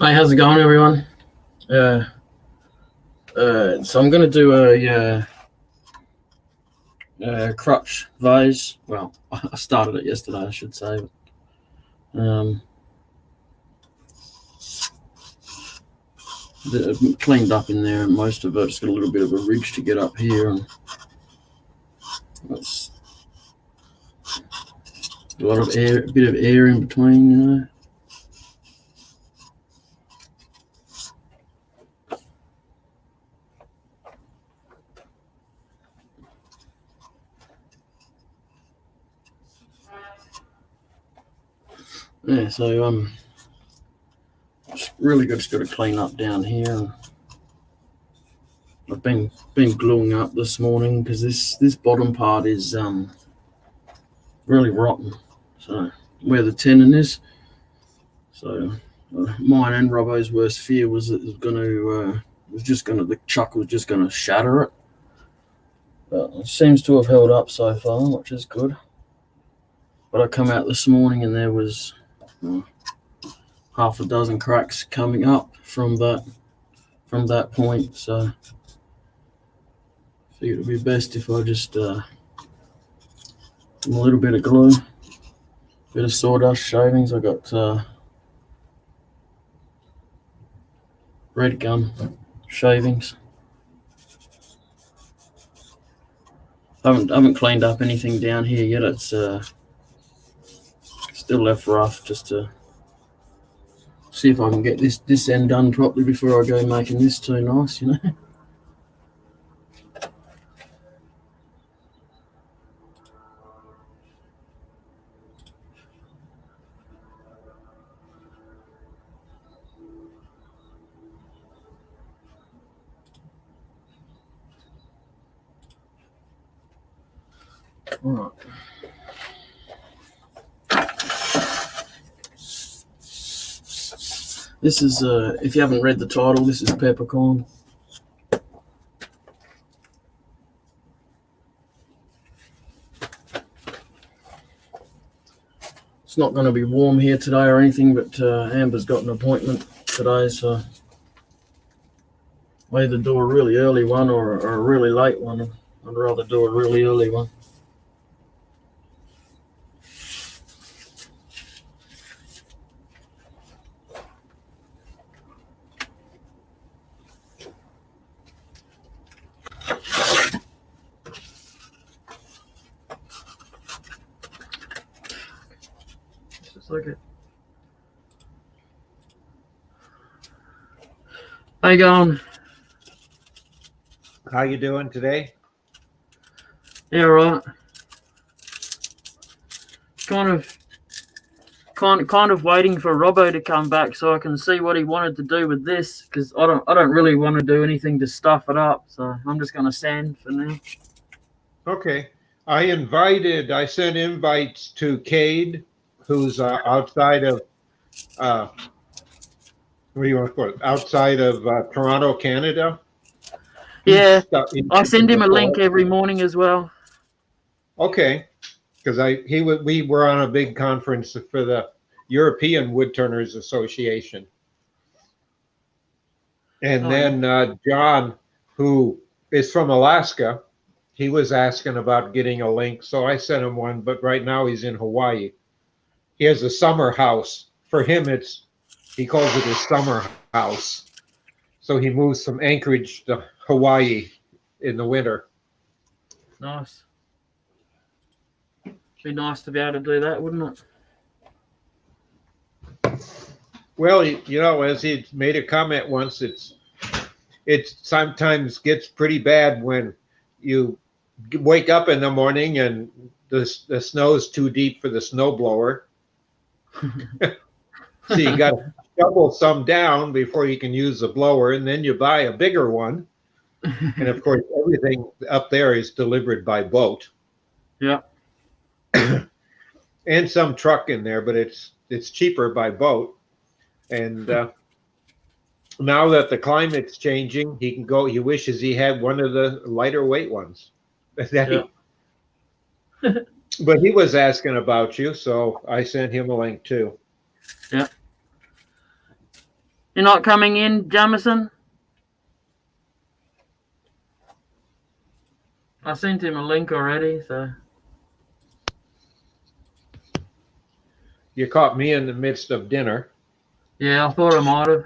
Hi, how's it going, everyone? Uh, so I'm going to do crotch vase. Well, I started it yesterday, I should say. Um, Cleaned up in there, and most of it's got a little bit of a ridge to get up here, and it's a lot of air, a bit of air in between, you know. Yeah, so it's really just got to clean up down here. And I've been gluing up this morning because this bottom part is really rotten. So where the tenon is, so mine and Robbo's worst fear was that it was going to the chuck was just going to shatter it. But it seems to have held up so far, which is good. But I come out this morning and there was half a dozen cracks coming up from that point. So I figured it'd be best if I just a little bit of glue, bit of sawdust shavings. I got red gum shavings. I haven't cleaned up anything down here yet. It's still left rough, just to see if I can get this end done properly before I go making this too nice, you know. All right. This is, if you haven't read the title, this is Peppercorn. It's not going to be warm here today or anything, but Amber's got an appointment today, so I'll either do a really early one or a really late one. I'd rather do a really early one. Okay. How you going? How you doing today? Yeah, right. Kind of waiting for Robbo to come back so I can see what he wanted to do with this, because I don't really want to do anything to stuff it up. So I'm just going to sand for now. Okay. I sent invites to Cade, who's outside of, what do you want to call it? Outside of Toronto, Canada. Yeah, I send him a link every morning as well. Okay, because we were on a big conference for the European Woodturners Association, and then John, who is from Alaska, he was asking about getting a link, so I sent him one. But right now he's in Hawaii. He has a summer house. For him, he calls it his summer house. So he moves from Anchorage to Hawaii in the winter. Nice. Be nice to be able to do that, wouldn't it? Well, you know, as he made a comment once, it sometimes gets pretty bad when you wake up in the morning and the snow's too deep for the snowblower. So you got to shovel some down before you can use the blower, and then you buy a bigger one. And of course, everything up there is delivered by boat. Yeah. And some truck in there, but it's cheaper by boat. And now that the climate's changing, he can go. He wishes he had one of the lighter weight ones. Yeah. But he was asking about you, so I sent him a link too. Yeah. You're not coming in, Jamison? I sent him a link already, so. You caught me in the midst of dinner. Yeah, I thought I might have.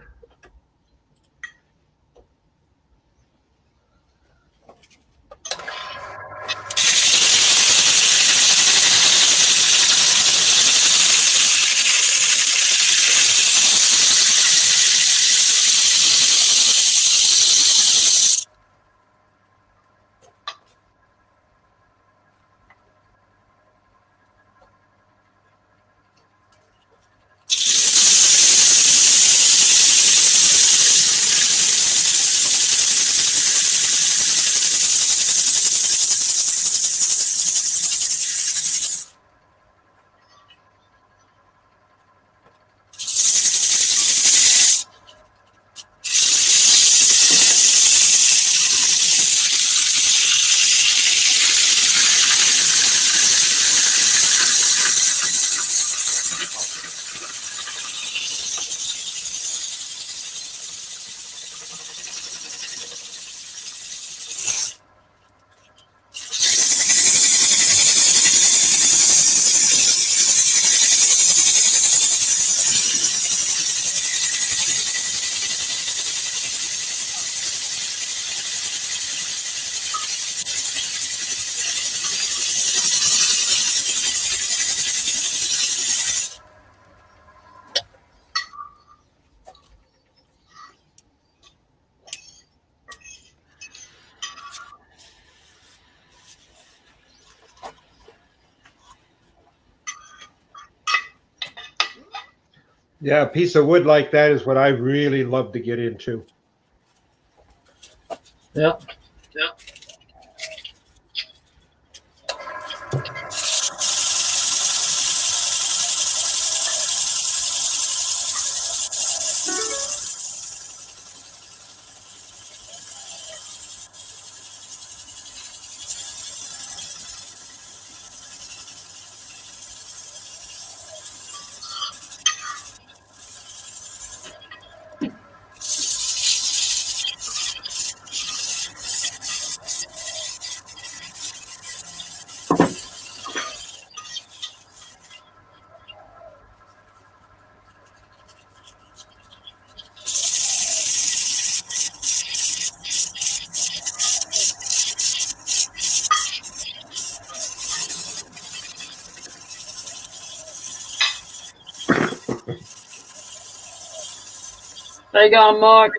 Yeah, a piece of wood like that is what I really love to get into. Yep. How you going, Mike?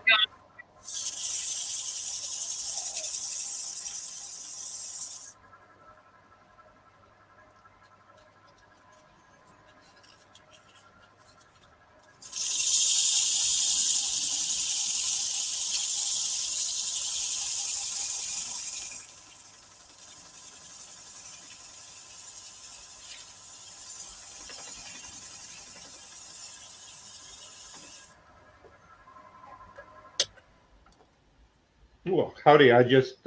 Well, howdy. I just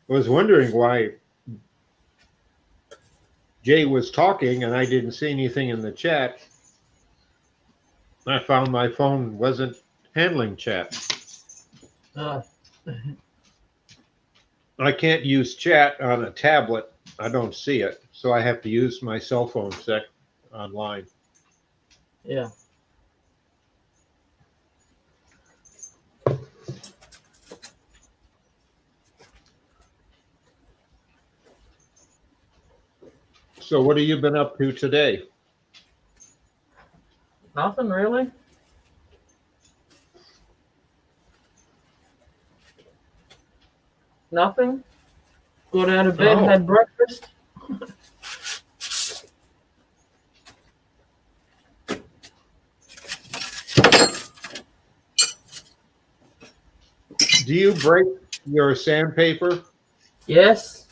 was wondering why Jay was talking and I didn't see anything in the chat. I found my phone wasn't handling chat. I can't use chat on a tablet. I don't see it. So I have to use my cell phone online. Yeah. So what have you been up to today? Nothing really. Nothing. Got out of bed, had breakfast. Do you break your sandpaper? Yes.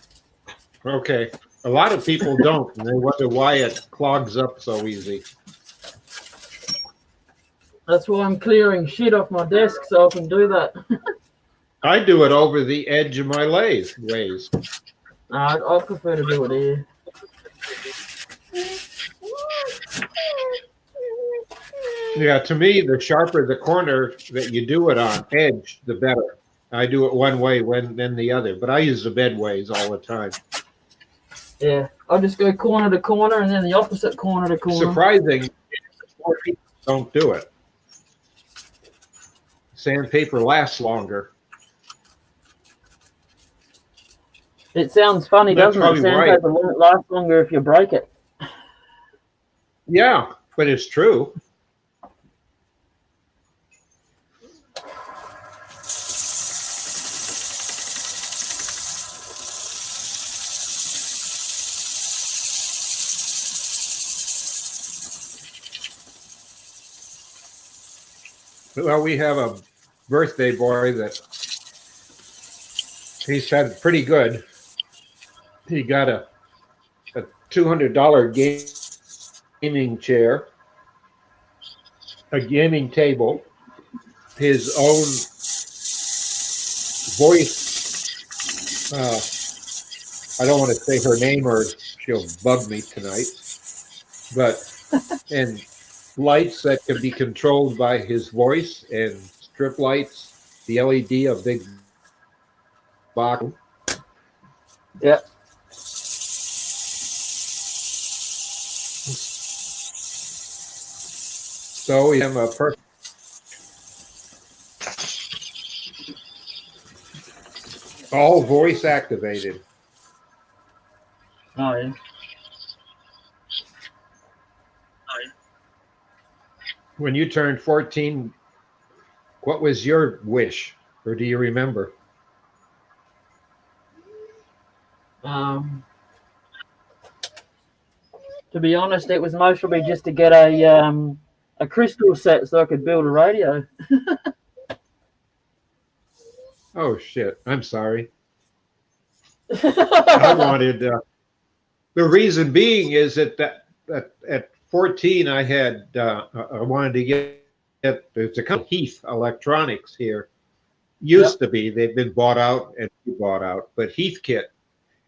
Okay. A lot of people don't, and they wonder why it clogs up so easy. That's why I'm clearing shit off my desk so I can do that. I do it over the edge of my lathe ways. I prefer to do it here. Yeah, to me, the sharper the corner that you do it on, edge, the better. I do it one way then the other, but I use the bed ways all the time. Yeah, I'll just go corner to corner and then the opposite corner to corner. Surprising, more people don't do it. Sandpaper lasts longer. It sounds funny, That's doesn't it? probably right. Sandpaper won't last longer if you break it. Yeah, but it's true. Well, we have a birthday boy that he said pretty good. He got a $200 gaming chair, a gaming table, his own voice. I don't want to say her name or she'll bug me tonight, and lights that can be controlled by his voice, and strip lights, the LED, a big box. Yep. So we have a perfect. All voice activated. Oh, yeah. When you turned 14, what was your wish, or do you remember? To be honest, it was mostly just to get a crystal set so I could build a radio. Oh shit! I'm sorry. I wanted. The reason being is that at 14 I had I wanted to get there's a company Heath Electronics here. Used to be, they've been bought out and bought out, but Heathkit,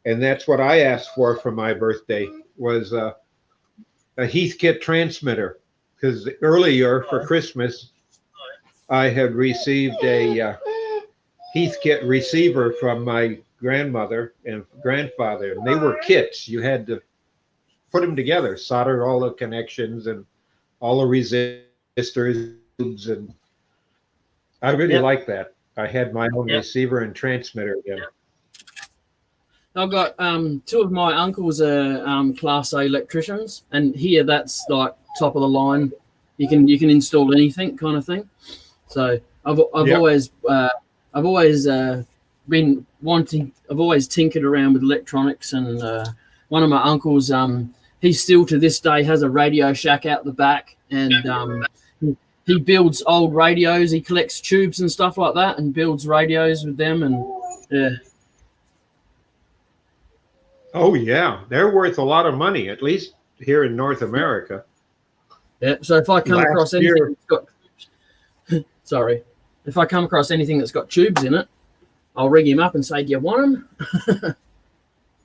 and that's what I asked for my birthday was a Heathkit transmitter, because earlier for Christmas I had received a Heathkit receiver from my grandmother and grandfather, and they were kits. You had to put them together, solder all the connections and all the resistors, and I really like that. I had my own receiver and transmitter again. I've got two of my uncles are Class A electricians, and here that's like top of the line. You can install anything kind of thing. So I've always been wanting. I've always tinkered around with electronics, and one of my uncles, he still to this day has a Radio Shack out the back, and he builds old radios. He collects tubes and stuff like that, and builds radios with them, and yeah. Oh yeah, they're worth a lot of money, at least here in North America. Yeah. So if I come across anything that's got, if I come across anything that's got tubes in it, I'll ring him up and say, "Do you want them?"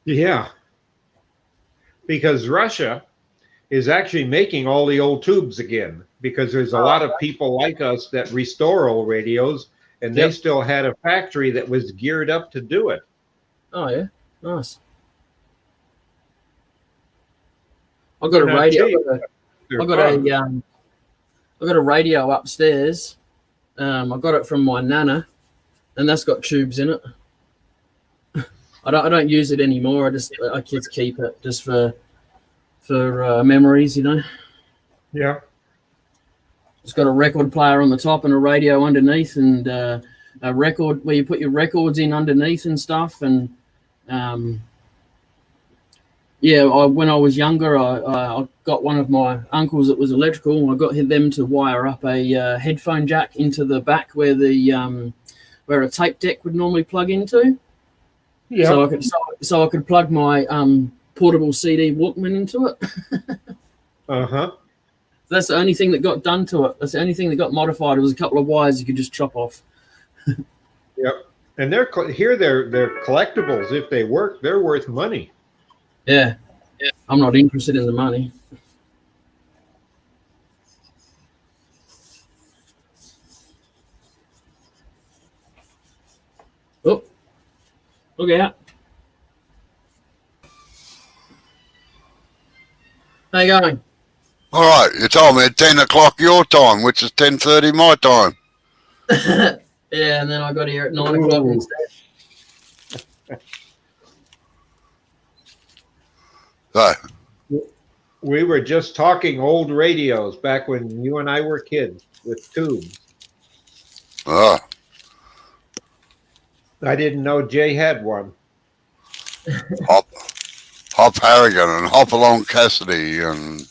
Yeah, because Russia is actually making all the old tubes again, because there's a lot of people like us that restore old radios, and they still had a factory that was geared up to do it. Oh yeah, nice. I've got a radio. I've got a radio upstairs. I got it from my nana, and that's got tubes in it. I don't use it anymore. I kids keep it just for memories, you know. Yeah. It's got a record player on the top and a radio underneath, and a record where you put your records in underneath and stuff. And when I was younger, I got one of my uncles that was electrical, and I got them to wire up a headphone jack into the back where where a tape deck would normally plug into. Yeah. So I could plug my portable CD Walkman into it. That's the only thing that got done to it. That's the only thing that got modified. It was a couple of wires you could just chop off. Yep. And they're collectibles. If they work, they're worth money. Yeah. I'm not interested in the money. Look out. How you going? All right, you told me at 10 o'clock your time, which is 10:30 my time. Yeah, and then I got here at 9 o'clock Ooh. instead. So, We were just talking old radios back when you and I were kids with tubes. oh, I didn't know Jay had one. Hop Harrigan and Hop Along Cassidy and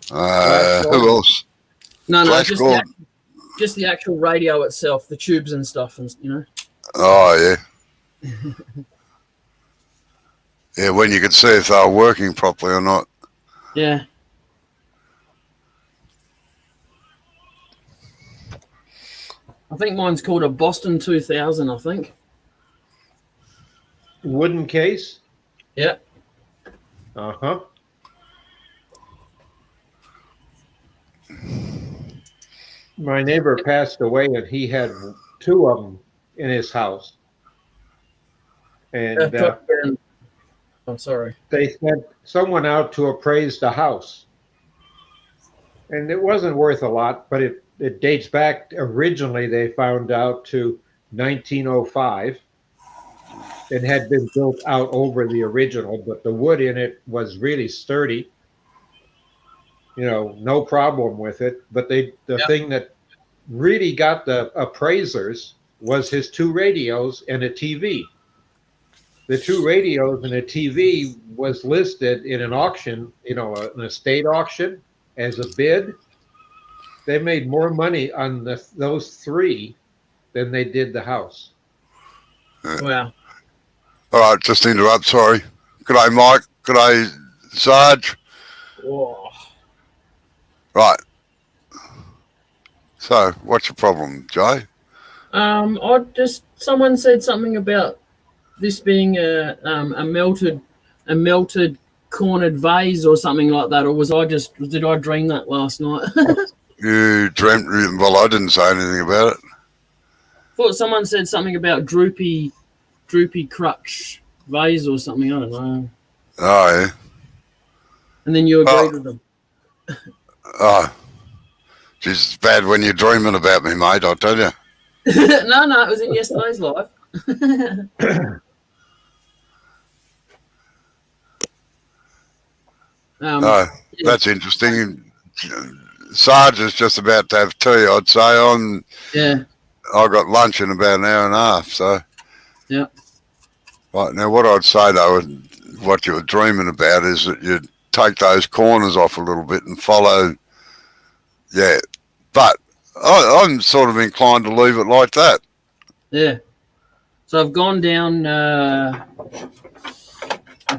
Flash who Gordon. else? No, Flash just Gordon. just the actual radio itself, the tubes and stuff, and you know. Oh, yeah. Yeah, when you could see if they were working properly or not. Yeah. I think mine's called a Boston 2000, I think. Wooden case? Yeah. Uh-huh. My neighbor passed away and he had two of them in his house. And I'm sorry. they sent someone out to appraise the house. And it wasn't worth a lot, but it dates back, originally they found out to 1905 and had been built out over the original, but the wood in it was really sturdy. You know, no problem with it. But the thing that really got the appraisers was his two radios and a TV. The two radios and a TV was listed in an auction, you know, an estate auction as a bid. They made more money on those three than they did the house. Wow. All right, just interrupt, sorry. G'day, Mike. G'day, Sarge. Whoa. Right. So, what's your problem, Jay? Someone said something about this being a melted cornered vase or something like that, or did I dream that last night? You dreamt, well, I didn't say anything about it. Thought someone said something about droopy crutch vase or something. I don't know. Oh, yeah. And then you agreed with them. Oh, geez, it's bad when you're dreaming about me, mate, I'll tell you. No, it was in yesterday's live. That's interesting. Sarge is just about to have tea, I'd say. I got lunch in about an hour and a half, so. Yeah. Right, now what I'd say though, what you were dreaming about is that you take those corners off a little bit and follow, yeah. But I'm sort of inclined to leave it like that. Yeah. So I've gone down, I'll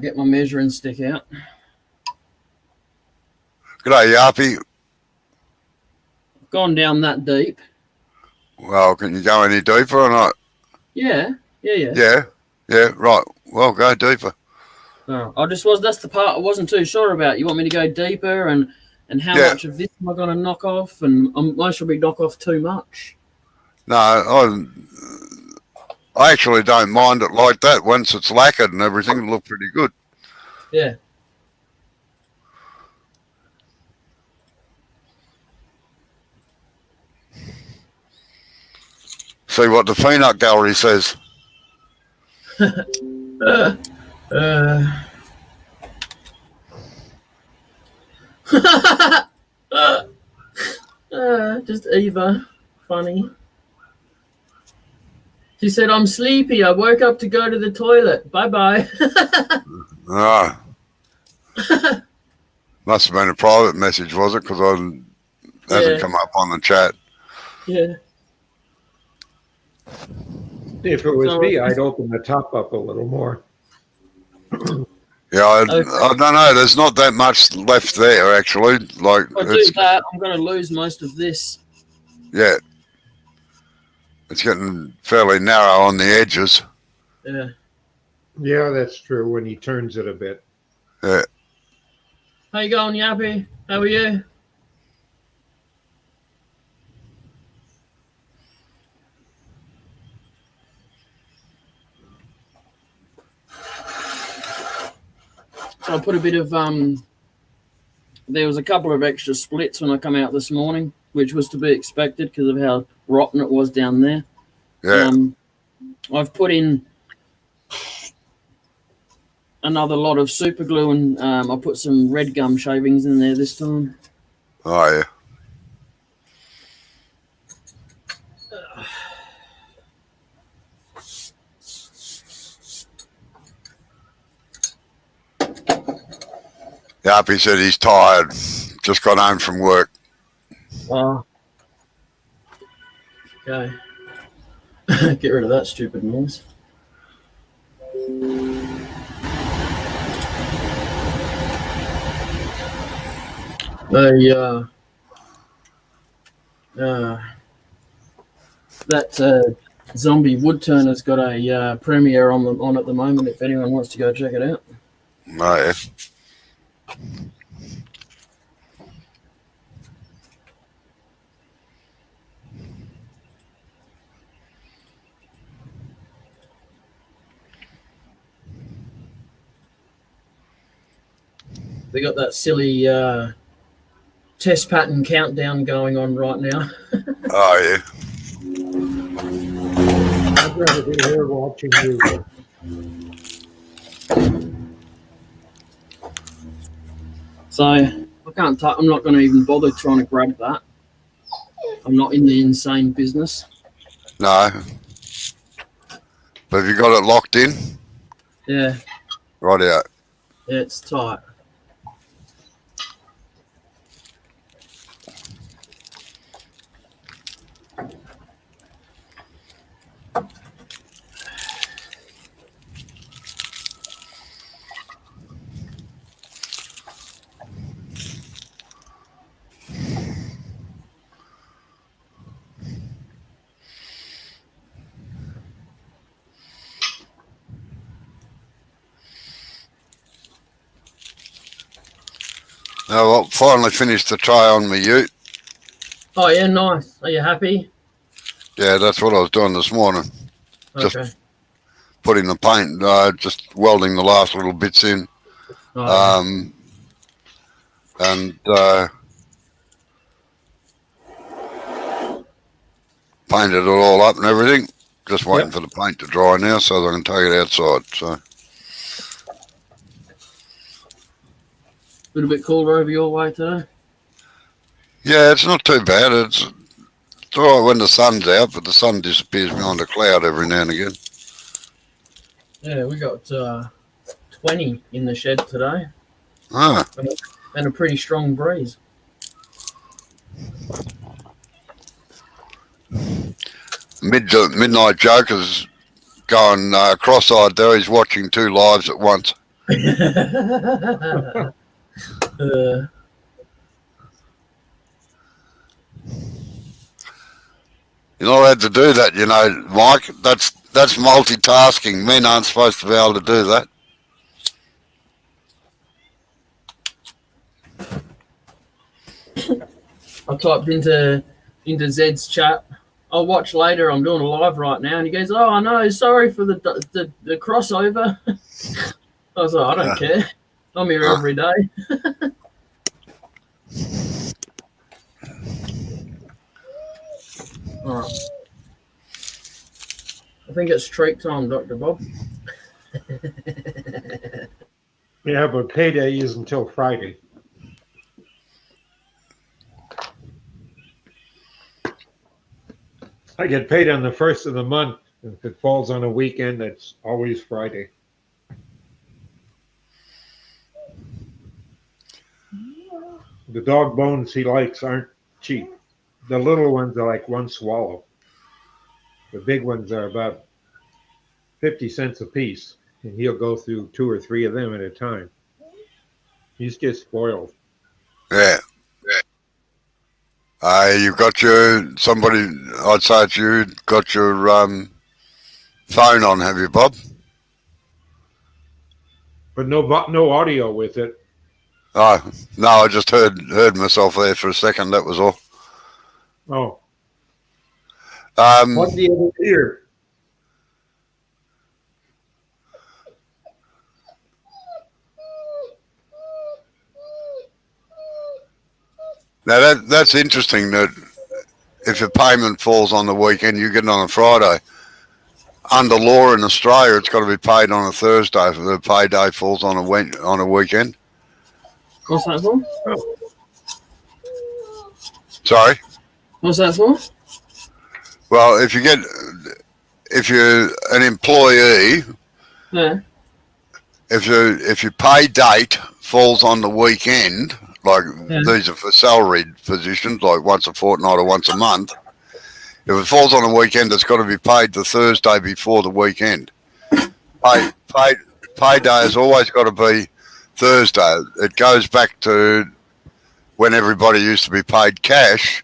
get my measuring stick out. G'day, Yappy. I've gone down that deep. Well, can you go any deeper or not? Yeah, right. Well, go deeper. That's the part I wasn't too sure about. You want me to go deeper and how much of this am I going to knock off? And I should be knock off too much. No, I actually don't mind it like that. Once it's lacquered and everything, it'll look pretty good. Yeah. See what the peanut gallery says. Just Eva. Funny. She said, I'm sleepy. I woke up to go to the toilet. Bye-bye. Ah. Must have been a private message, was it? Because it hasn't come up on the chat. Yeah. If it was me, I'd open the top up a little more. Yeah, I don't know. There's not that much left there, actually. Like, if I do that, I'm going to lose most of this. Yeah. It's getting fairly narrow on the edges. Yeah. Yeah, that's true when he turns it a bit. Yeah. How you going, Yappy? How are you? So I put a bit of there was a couple of extra splits when I come out this morning, which was to be expected because of how rotten it was down there. Yeah. I've put in another lot of super glue, and I put some red gum shavings in there this time. Oh, yeah. Yep, he said he's tired. Just got home from work. Oh. Okay. Get rid of that stupid noise. That zombie wood turner's got a premiere on at the moment. If anyone wants to go check it out. Oh, yeah. They got that silly test pattern countdown going on right now. Oh, yeah. I'd rather be here watching you. So I can't. I'm not going to even bother trying to grab that. I'm not in the insane business. No. But have you got it locked in? Yeah, Right out. yeah, it's tight. Oh, well, finally finished the tray on my ute. Oh yeah, nice. Are you happy? Yeah, that's what I was doing this morning. Just Okay. putting the paint, just welding the last little bits in. Oh, And painted it all up and everything. Just waiting for the paint to dry now so that I can take it outside. So a little bit cooler over your way today. yeah, it's not too bad. It's all right when the sun's out, but the sun disappears behind a cloud every now and again. Yeah, we got 20 in the shed today, Ah, and a pretty strong breeze. Midnight Joker's going cross-eyed there. He's watching two lives at once. You're not allowed to do that, you know, Mike. That's multitasking. Men aren't supposed to be able to do that. I typed into Zed's chat. I'll watch later. I'm doing a live right now, and he goes, "Oh, no, sorry for the crossover." I was like, "I don't care. I'm here every day." All right. I think it's treat time, Dr. Bob. Yeah, but payday is until Friday. I get paid on the first of the month. If it falls on a weekend, it's always Friday. The dog bones he likes aren't cheap. The little ones are like one swallow. The big ones are about 50 cents a piece, and he'll go through 2 or 3 of them at a time. He's just spoiled. Yeah. You've got somebody, I'd say it's you, got your phone on, have you, Bob? But no audio with it. Oh, no, I just heard myself there for a second, that was all. Oh. What do you hear? Now that's interesting that if your payment falls on the weekend, you get it on a Friday. Under law in Australia, it's got to be paid on a Thursday if the payday falls on a weekend. What's that for? Sorry? What's that for? Well, if you're an employee, Yeah. if your pay date falls on the weekend, like these are for salaried positions, like once a fortnight or once a month. If it falls on a weekend, it's got to be paid the Thursday before the weekend. Payday has always got to be Thursday. It goes back to when everybody used to be paid cash,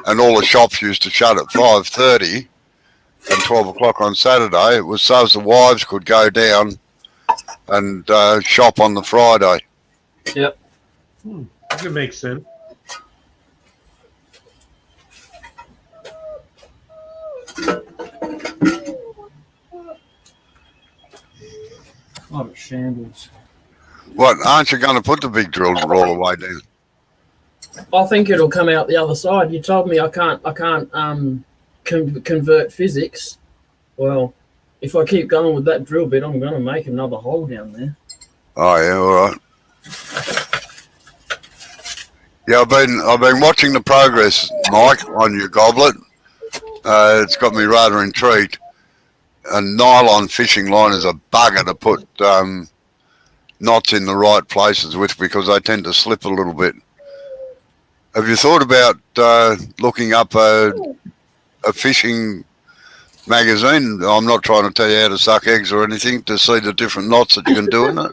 and all the shops used to shut at 5:30 and 12 o'clock on Saturday. It was so as the wives could go down and shop on the Friday. Yep. That makes sense. Oh, shambles. What, aren't you going to put the big drill all the way down? I think it'll come out the other side. You told me I can't convert physics. Well, if I keep going with that drill bit, I'm going to make another hole down there. Oh yeah, all right. Yeah, I've been watching the progress, Mike, on your goblet. It's got me rather intrigued. A nylon fishing line is a bugger to put knots in the right places with because they tend to slip a little bit. Have you thought about looking up a fishing magazine? I'm not trying to tell you how to suck eggs or anything, to see the different knots that you can do in it.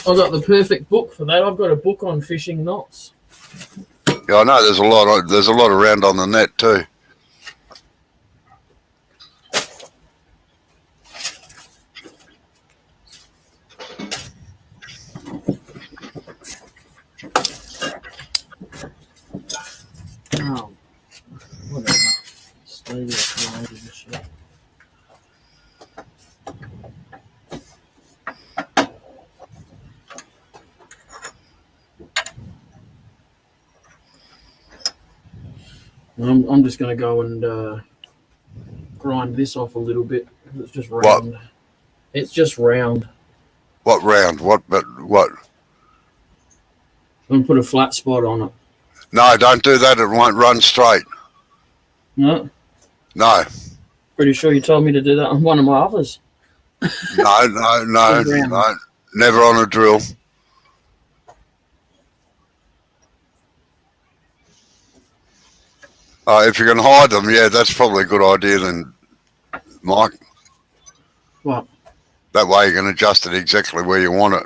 I've got the perfect book for that. I've got a book on fishing knots. Yeah, I know there's a lot around on the net too. Oh, whatever. Stay there for later this year. I'm just going to go and grind this off a little bit. It's just round. What? It's just round. What round? What? I'm going to put a flat spot on it. No, don't do that. It won't run straight. No? No. Pretty sure you told me to do that on one of my others. No. Never on a drill. If you can hide them, yeah, that's probably a good idea then, Mike. What? That way you can adjust it exactly where you want it.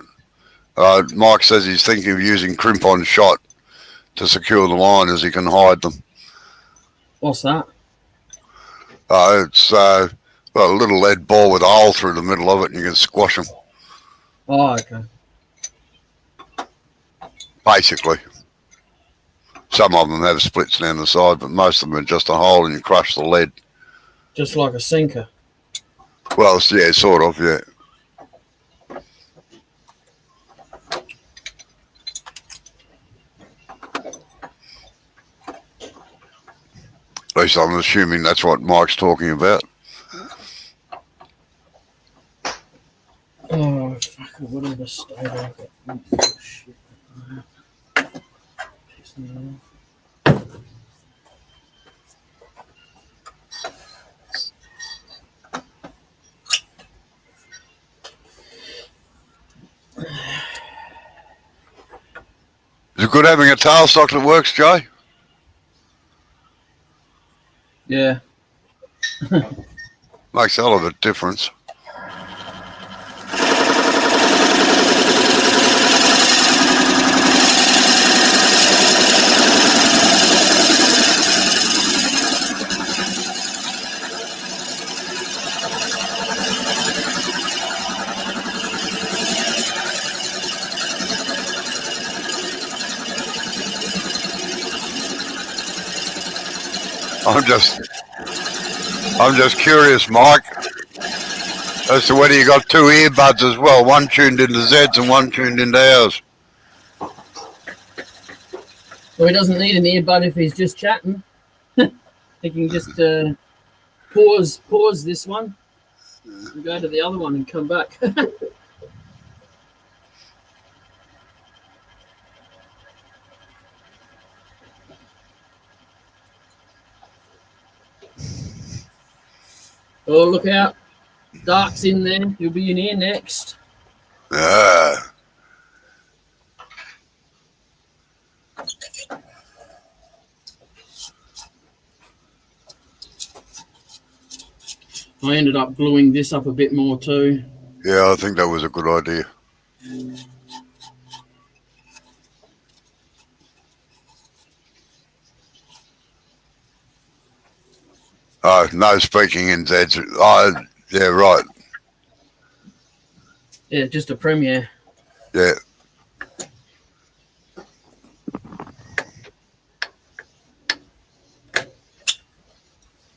Mike says he's thinking of using crimp-on shot to secure the line as he can hide them. What's that? It's a little lead ball with a hole through the middle of it and you can squash them, Oh, okay. basically. Some of them have splits down the side, but most of them are just a hole and you crush the lead. Just like a sinker. Well, yeah, sort of, yeah. At least I'm assuming that's what Mike's talking about. Oh, fuck, whatever state I got. Oh, shit. Piss me off. Is it good having a tailstock that works, Jay? Yeah. Makes a hell of a difference. I'm just curious, Mike. So whether you got two earbuds as well, one tuned into Zed's and one tuned into ours. Well, he doesn't need an earbud if he's just chatting. He can just pause this one and go to the other one and come back. Oh, look out. Dark's in there. He'll be in here next. Ah. I ended up gluing this up a bit more too. Yeah, I think that was a good idea. Oh, no speaking in Zed's. Oh, yeah, right. Yeah, just a premiere. Yeah.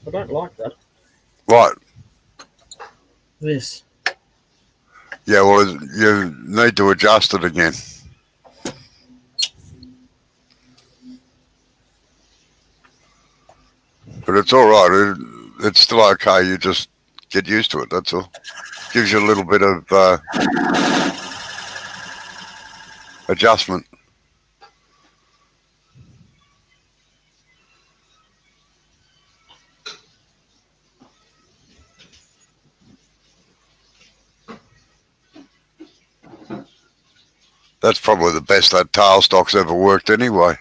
I don't like that. What? This. Yeah, well, you need to adjust it again. But it's all right. It's still okay. You just get used to it. That's all. Gives you a little bit of adjustment. That's probably the best that tailstock's ever worked anyway.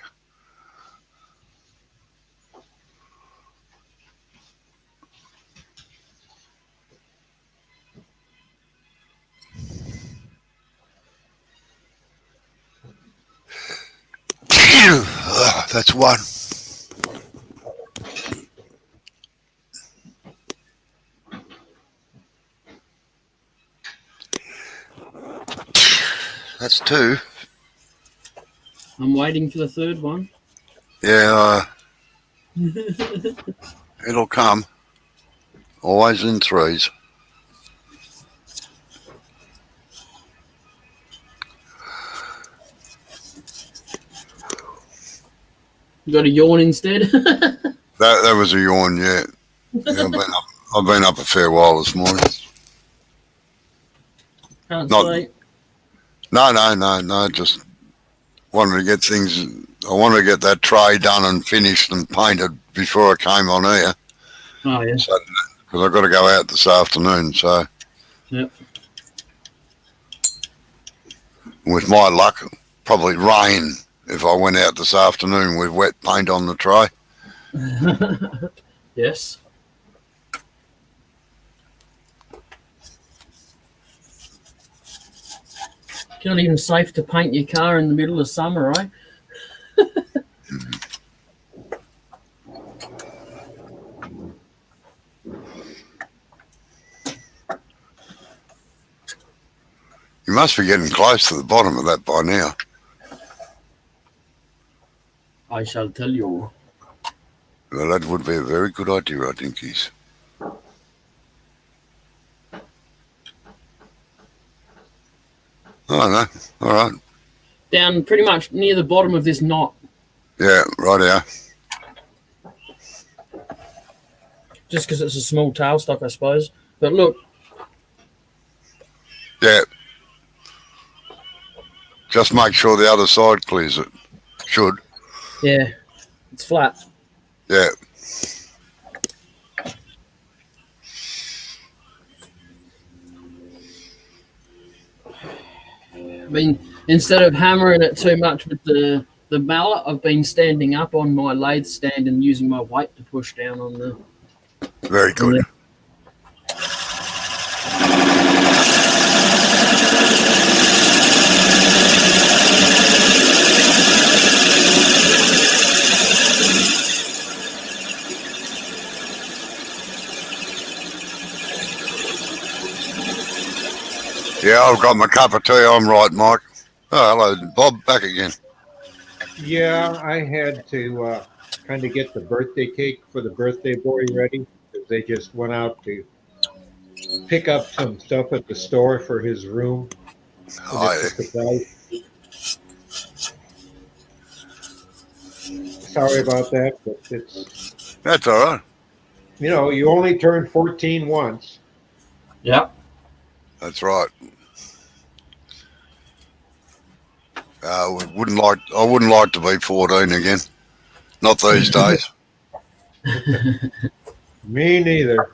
That's one. That's two. I'm waiting for the third one. Yeah, it'll come. Always in threes. You got a yawn instead? That was a yawn, yeah. Yeah, I've been up a fair while this morning. Can't Not- sleep. No. Just wanted to get things. I wanted to get that tray done and finished and painted before I came on here. Oh, yeah. So, because I've got to go out this afternoon. So, Yep. with my luck, probably rain if I went out this afternoon with wet paint on the tray. Yes. It's not even safe to paint your car in the middle of summer, right? You must be getting close to the bottom of that by now. I shall tell you. Well, that would be a very good idea, I think, Keith. Oh, no. All right. Down pretty much near the bottom of this knot. Yeah, right here. Just because it's a small tailstock, I suppose. But look, Yeah. Just make sure the other side clears it. Should. yeah, it's flat. Yeah. I mean, instead of hammering it too much with the mallet, I've been standing up on my lathe stand and using my weight to push down on the. Very good. Yeah, I've got my cup of tea. I'm right, Mike. Oh, hello, Bob. Back again. Yeah, I had to kind of get the birthday cake for the birthday boy ready because they just went out to pick up some stuff at the store for his room. And Oh, it's a surprise. Sorry about that, but it's, that's all right. you only turn 14 once. Yep. That's right. I wouldn't like to be 14 again. Not these days. Me neither.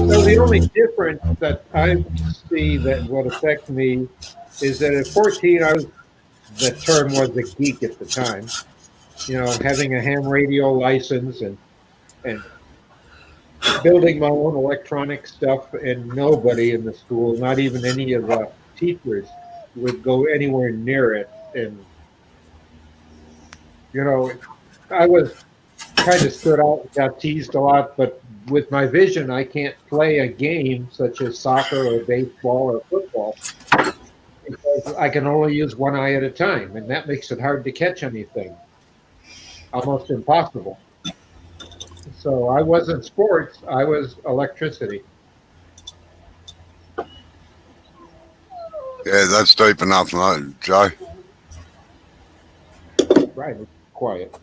So the only difference that I see that would affect me is that at 14, the term was a geek at the time. Having a ham radio license and building my own electronic stuff, and nobody in the school, not even any of the teachers, would go anywhere near it. And I was kind of stood out and got teased a lot, but with my vision, I can't play a game such as soccer or baseball or football because I can only use one eye at a time, and that makes it hard to catch anything, almost impossible. So I wasn't sports, I was electricity. Yeah, that's deep enough, mate, Joe. Right, it's quiet.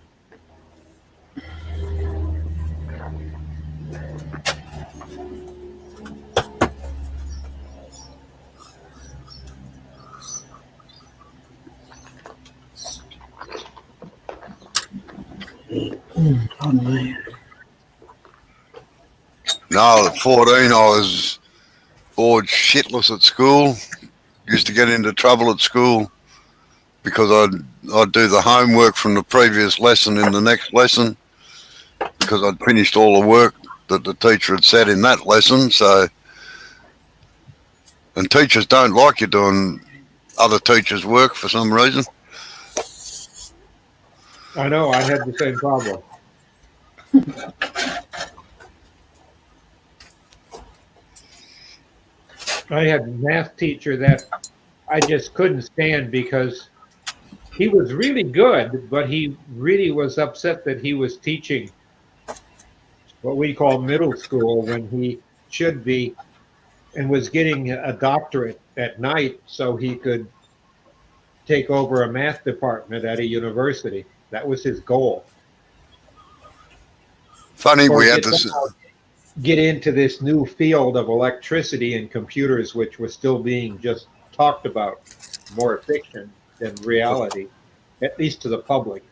Pardon me. No, at 14 I was bored shitless at school. Used to get into trouble at school because I'd do the homework from the previous lesson in the next lesson because I'd finished all the work that the teacher had said in that lesson. So, and teachers don't like you doing other teachers' work for some reason. I know, I had the same problem. I had a math teacher that I just couldn't stand because he was really good, but he really was upset that he was teaching what we call middle school when he should be, and was getting a doctorate at night so he could take over a math department at a university. That was his goal. Funny, Or we had this. get into this new field of electricity and computers, which was still being just talked about, more fiction than reality, at least to the public.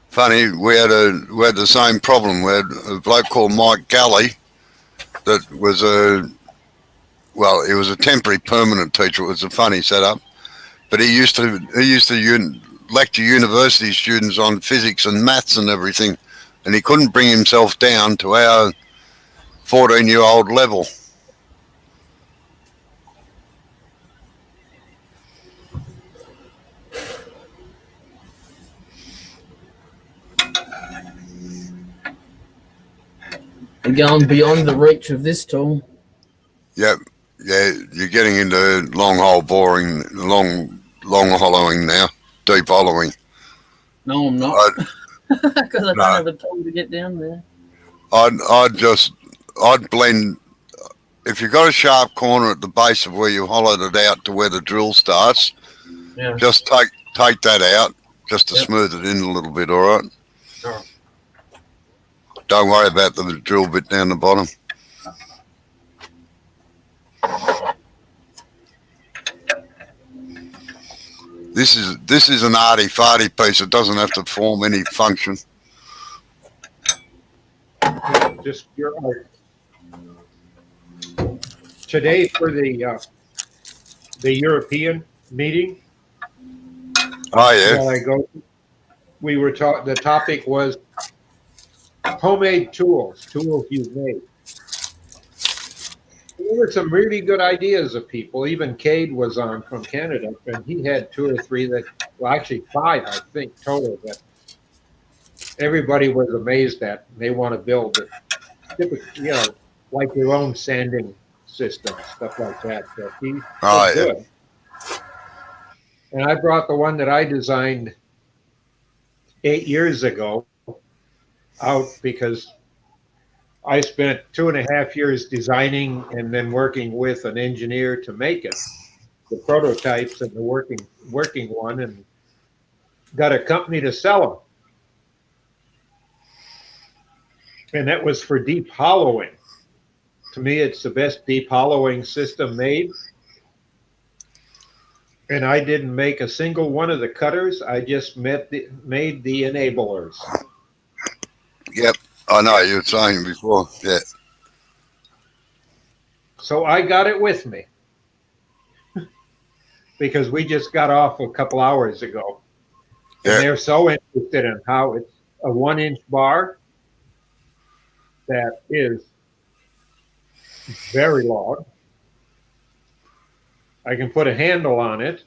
Funny, we had the same problem. We had a bloke called Mike Galley that was he was a temporary permanent teacher. It was a funny setup, but he used to lecture university students on physics and maths and everything, and he couldn't bring himself down to our 14-year-old level. We're going beyond the reach of this tool. Yep. Yeah, you're getting into long hole boring, long hollowing now, deep hollowing. No, I'm not. Because I don't have a tool to get down there. I'd blend. If you've got a sharp corner at the base of where you hollowed it out to where the drill starts, Yeah. just take that out just to smooth it in a little bit, all right? All right. Don't worry about the drill bit down the bottom. This is an arty-farty piece. It doesn't have to form any function. Just your art. Today for the European meeting. Oh yeah. While I go, we were the topic was homemade tools you've made. There were some really good ideas of people. Even Cade was on from Canada, and he had 2 or 3 actually 5, I think, total that everybody was amazed at. They want to build it, typically, like their own sanding system, stuff like that. So he was good. And I brought the one that I designed 8 years ago, out because I spent 2.5 years designing and then working with an engineer to make it, the prototypes and the working one, and got a company to sell them. And that was for deep hollowing. To me, it's the best deep hollowing system made. And I didn't make a single one of the cutters. I just made the enablers. Yep, I know you were saying before. Yeah, So I got it with me because we just got off a couple hours ago. And Yeah. they're so interested in how it's a 1-inch bar that is very long. I can put a handle on it.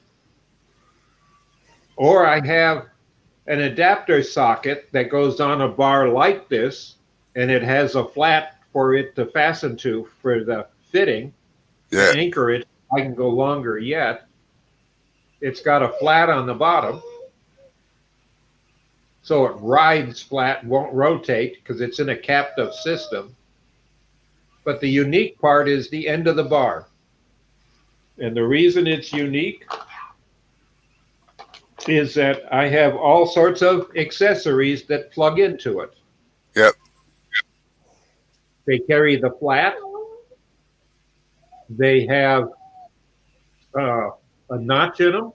Or I have an adapter socket that goes on a bar like this, and it has a flat for it to fasten to for the fitting. yeah, To anchor it, I can go longer yet. It's got a flat on the bottom, so it rides flat, won't rotate because it's in a captive system. But the unique part is the end of the bar. And the reason it's unique is that I have all sorts of accessories that plug into it. yep, They carry the flat. They have a notch in them.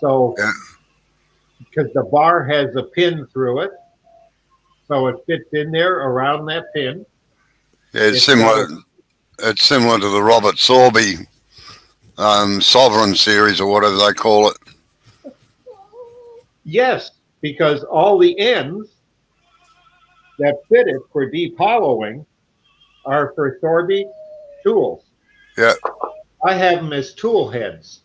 So, yeah. because the bar has a pin through it, so it fits in there around that pin. Yeah, it's It's similar. got It's similar to the Robert Sorby Sovereign series or whatever they call it. Yes, because all the ends that fit it for deep hollowing are for Sorby tools. Yeah, I have them as tool heads.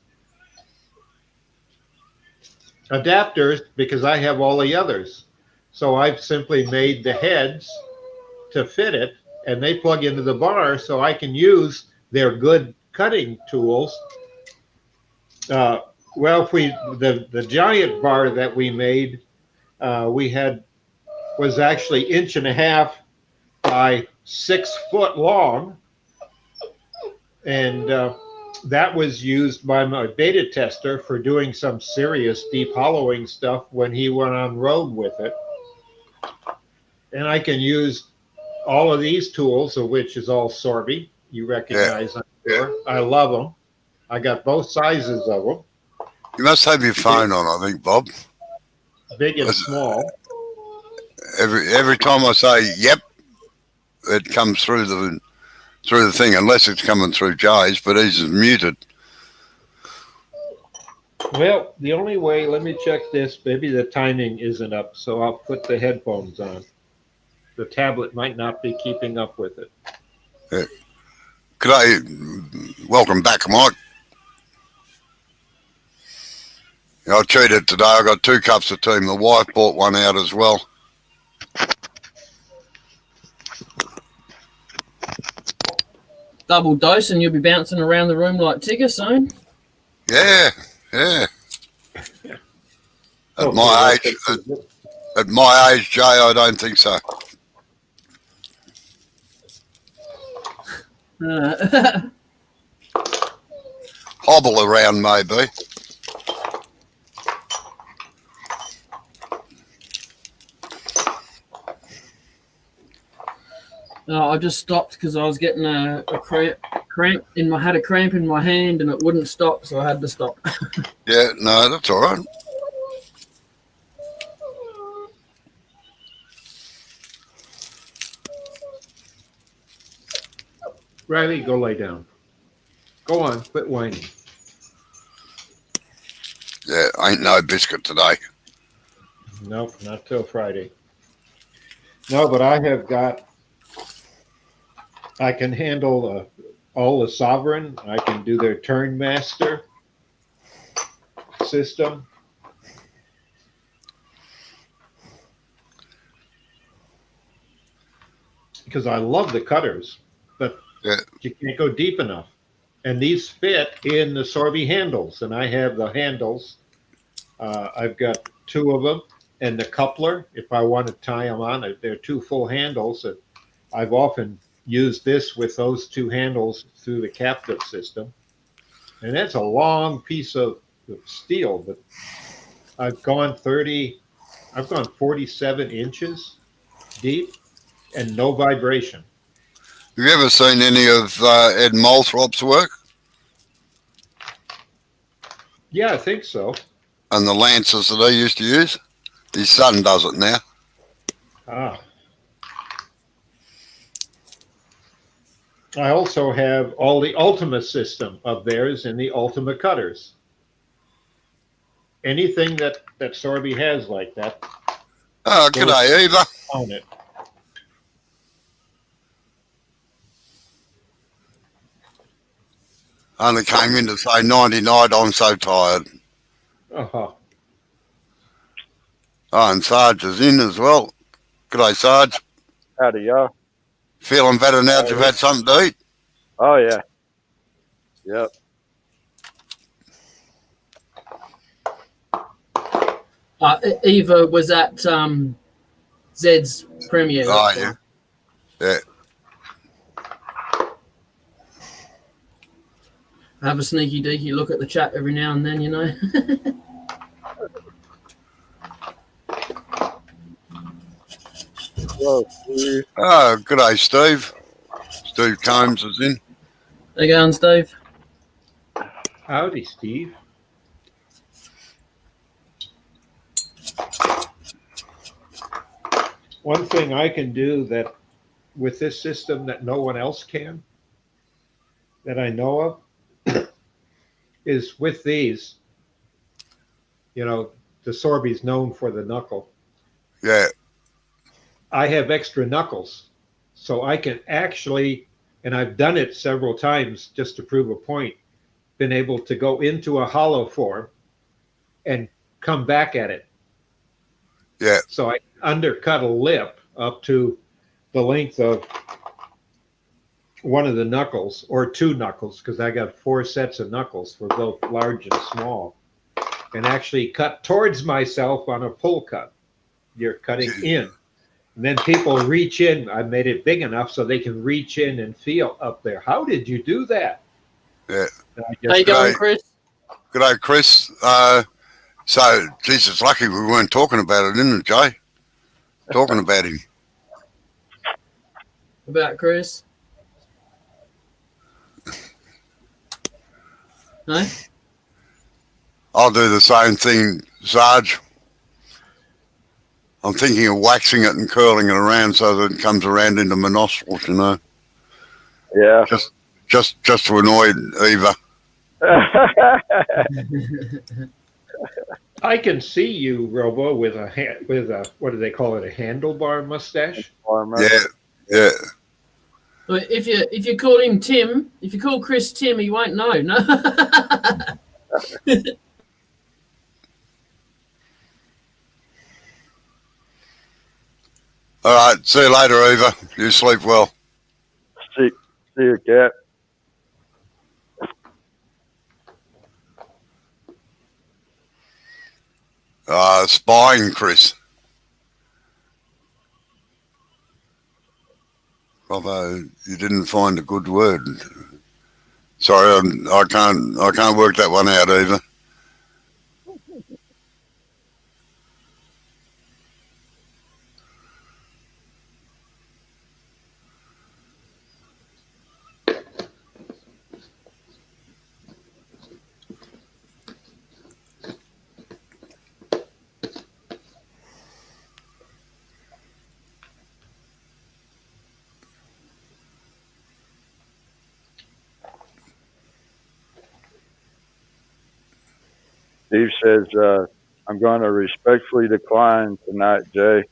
Adapters, because I have all the others. So I've simply made the heads to fit it, and they plug into the bar so I can use their good cutting tools. Well, if the giant bar that we made, was actually 1.5 inches by 6 foot long, and that was used by my beta tester for doing some serious deep hollowing stuff when he went on road with it. And I can use all of these tools, of which is all Sorby. You recognize, I'm sure. I love them. I got both sizes of them, you must have your phone on, I think, Bob. big and small. Every time I say yep, it comes through the thing, unless it's coming through Jay's, but he's muted. Well, the only way, let me check this. Maybe the timing isn't up, so I'll put the headphones on. The tablet might not be keeping up with it. G'day, welcome back, Mike. I cheated today. I got 2 cups of tea. My wife bought one out as well. Double dose and you'll be bouncing around the room like Tigger soon. Yeah, yeah. At Okay, my that's age, it. at my age, Jay, I don't think so. Hobble around, maybe. I just stopped because I was getting a cramp in my had a cramp in my hand and it wouldn't stop, so I had to stop. Yeah, no, that's all right. Riley, go lay down. Go on, quit whining. Yeah, ain't no biscuit today. Nope, not till Friday. No, but I have got, I can handle all the Sovereign. I can do their Turn Master system. Because I love the cutters, but Yeah. you can't go deep enough. And these fit in the Sorby handles, and I have the handles. I've got two of them, and the coupler, if I want to tie them on it. They're two full handles. That I've often used this with those two handles through the captive system. And that's a long piece of steel, but I've gone 47 inches deep and no vibration. Have you ever seen any of Ed Moulthrop's work? Yeah, I think so. And the lances that he used to use? His son does it now. Ah. I also have all the Ultima system of theirs and the Ultima cutters. Anything that Sorby has like that. Oh, g'day, Eva. On it. Only came in to say 99, I'm so tired. Uh-huh. Oh, and Sarge is in as well. G'day, Sarge. Howdy, y'all. Feeling better now that you've had something to eat? Oh, yeah. Yep. Eva was at Zed's premiere. Oh, yeah. Yeah. I have a sneaky deaky look at the chat every now and then, you know. Hello, Steve. Oh, g'day, Steve. Steve Combs is in. How you going, Steve? Howdy, Steve. One thing I can do that with this system that no one else can, that I know of, is with these, you know, the Sorby's known for the knuckle. Yeah. I have extra knuckles, so I can actually, and I've done it several times just to prove a point, been able to go into a hollow form and come back at it. Yeah. So I undercut a lip up to the length of one of the knuckles, or two knuckles, because I got 4 sets of knuckles for both large and small, and actually cut towards myself on a pull cut. You're cutting in. And then people reach in. I made it big enough so they can reach in and feel up there. How did you do that? Yeah. How you going, G'day. Chris? G'day, Chris. So, geez, it's lucky we weren't talking about it, isn't it, Jay? Talking about him. About Chris? No? I'll do the same thing, Sarge. I'm thinking of waxing it and curling it around so that it comes around into my nostrils, you know. Yeah. Just to annoy Eva. I can see you, Robo, with a what do they call it? A handlebar mustache. Yeah. But if you call him Tim, if you call Chris Tim, he won't know. No. All right. See you later, Eva. You sleep well. See you, Cat. Spying, Chris. Although you didn't find a good word. Sorry, I can't work that one out, Eva. Steve says, I'm going to respectfully decline tonight, Jay.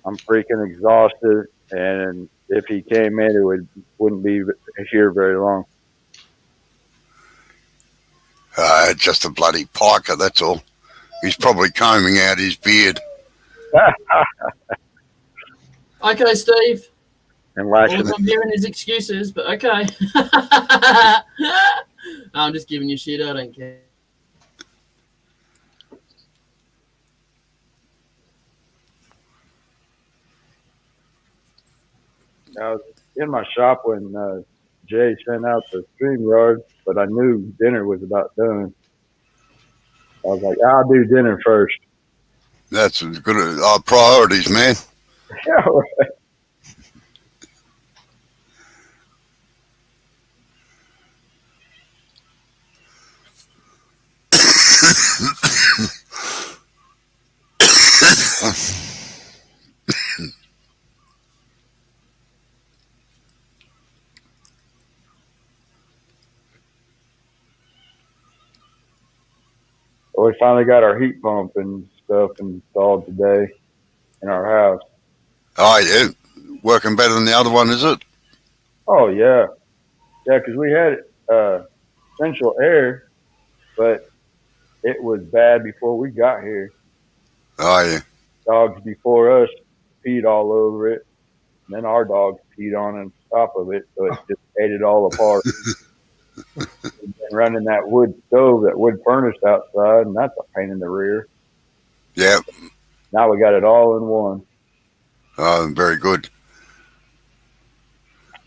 I'm freaking exhausted, and if he came in, it wouldn't be here very long. Just a bloody piker, that's all. He's probably combing out his beard. Okay, Steve. And All lashing I'm hearing is excuses, but okay. I'm just giving you shit. I don't care. I was in my shop when Jay sent out the stream yard, but I knew dinner was about done. I was like, I'll do dinner first. That's good. Priorities, man. Yeah, well, we finally got our heat pump and stuff installed today in our house. Oh, yeah. Working better than the other one, is it? Oh yeah, yeah, because we had central air, but it was bad before we got here. Oh, yeah. Dogs before us peed all over it, and then our dogs peed on top of it, so it just ate it all apart. We've been running that wood stove, that wood furnace outside, and that's a pain in the rear. Yeah. Now we got it all in one. Oh, very good.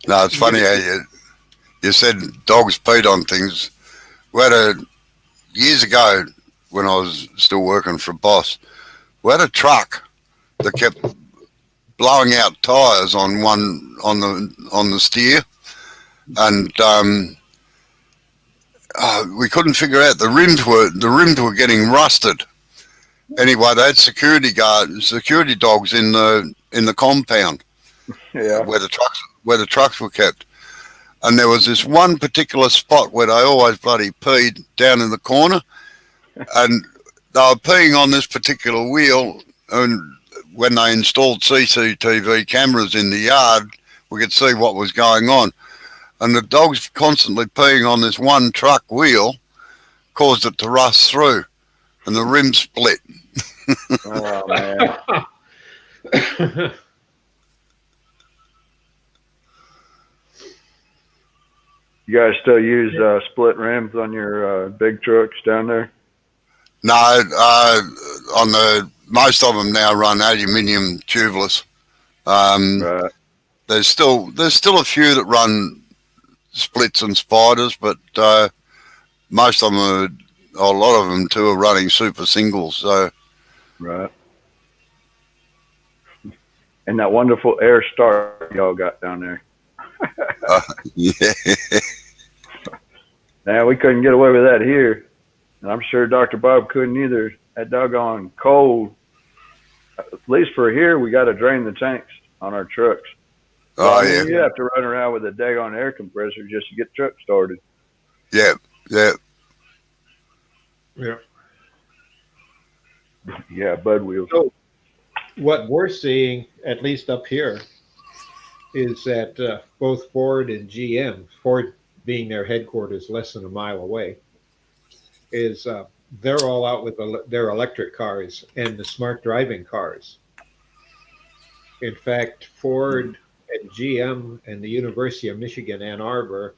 No, it's funny how you said dogs peed on things. We had years ago when I was still working for a boss, we had a truck that kept blowing out tires on the steer, and we couldn't figure out the rims were getting rusted. Anyway, they had security dogs in the compound Yeah. where the trucks were kept. And there was this one particular spot where they always bloody peed down in the corner, and they were peeing on this particular wheel. And when they installed CCTV cameras in the yard, we could see what was going on. And the dogs constantly peeing on this one truck wheel caused it to rust through, and the rim split. Oh man. You guys still use split rims on your big trucks down there? No, on most of them now run aluminium tubeless. Right. There's still a few that run splits and spiders, but most of them a lot of them too are running super singles. So Right. And that wonderful air start y'all got down there. yeah, Now we couldn't get away with that here, and I'm sure Dr. Bob couldn't either. That doggone cold. At least for here, we got to drain the tanks on our trucks. oh I mean, yeah, you have to run around with a daggone air compressor just to get the truck started. yeah. Yeah. Yeah, bud wheels. So what we're seeing, at least up here, is that both Ford and GM, Ford being their headquarters less than a mile away, is they're all out with their electric cars and the smart driving cars. In fact, Ford and GM and the University of Michigan, Ann Arbor,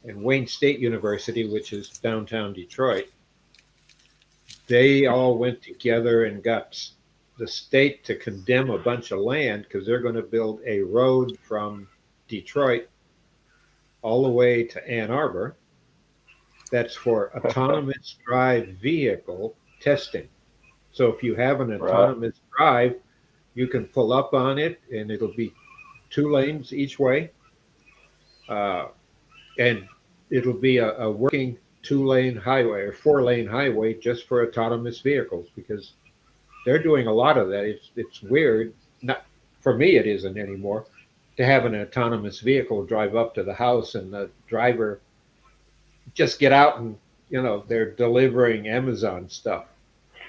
and Wayne State University, which is downtown Detroit, they all went together and got the state to condemn a bunch of land because they're going to build a road from Detroit all the way to Ann Arbor. That's for autonomous drive vehicle testing. So if you have an autonomous drive, you can pull up on it and it'll be 2 lanes each way. And it'll be a working 2-lane highway or 4-lane highway just for autonomous vehicles, because they're doing a lot of that. It's weird. Not for me, it isn't anymore, to have an autonomous vehicle drive up to the house and the driver just get out and, they're delivering Amazon stuff.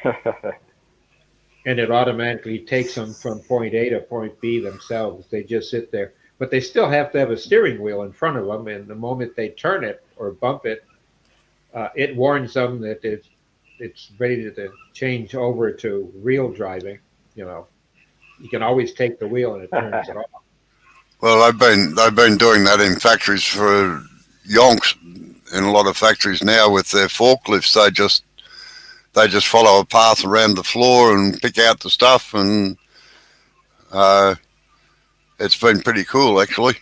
And it automatically takes them from point A to point B themselves. They just sit there. But they still have to have a steering wheel in front of them. And the moment they turn it or bump it, it warns them that it's ready to change over to real driving. You can always take the wheel and it turns it off. Well, they've been doing that in factories for yonks. In a lot of factories now with their forklifts, they just follow a path around the floor and pick out the stuff, and it's been pretty cool actually.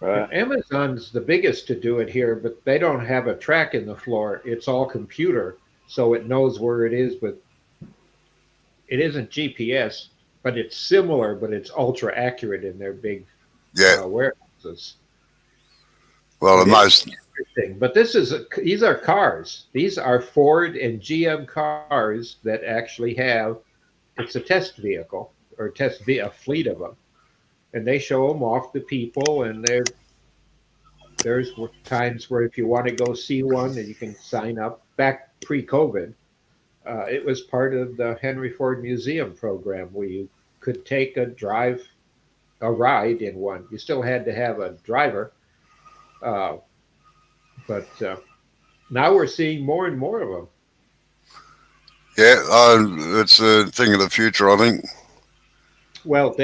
Right. Amazon's the biggest to do it here, but they don't have a track in the floor. It's all computer, so it knows where it is, but it isn't GPS, but it's similar, but it's ultra accurate in their big Yeah. warehouses. Well, the It is most interesting, but these are cars. These are Ford and GM cars that actually have. It's a test vehicle or a fleet of them, and they show them off to people. And there's times where if you want to go see one, and you can sign up. Back pre-COVID, it was part of the Henry Ford Museum program where you could take a ride in one. You still had to have a driver, but now we're seeing more and more of them. yeah, it's a thing of the future, I think. Well,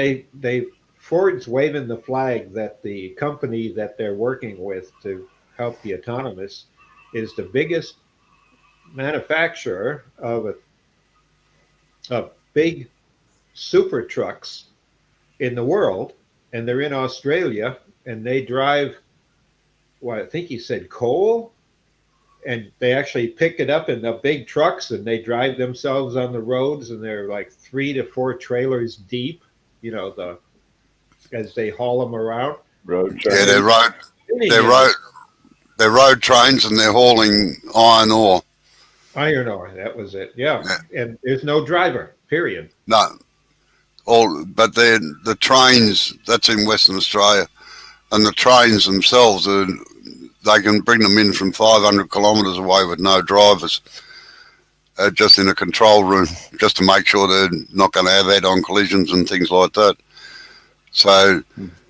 Ford's waving the flag that the company that they're working with to help the autonomous is the biggest manufacturer of big super trucks in the world, and they're in Australia, and they drive, well, I think he said coal, and they actually pick it up in the big trucks and they drive themselves on the roads, and they're like 3 to 4 trailers deep, as they haul them around. Road Yeah, traffic. they're road trains and they're hauling iron ore. Iron ore, that was it. Yeah. Yeah. And there's no driver, period. No, but the trains. That's in Western Australia, and the trains themselves they can bring them in from 500 kilometres away with no drivers, just in a control room, just to make sure they're not going to have head-on collisions and things like that. So,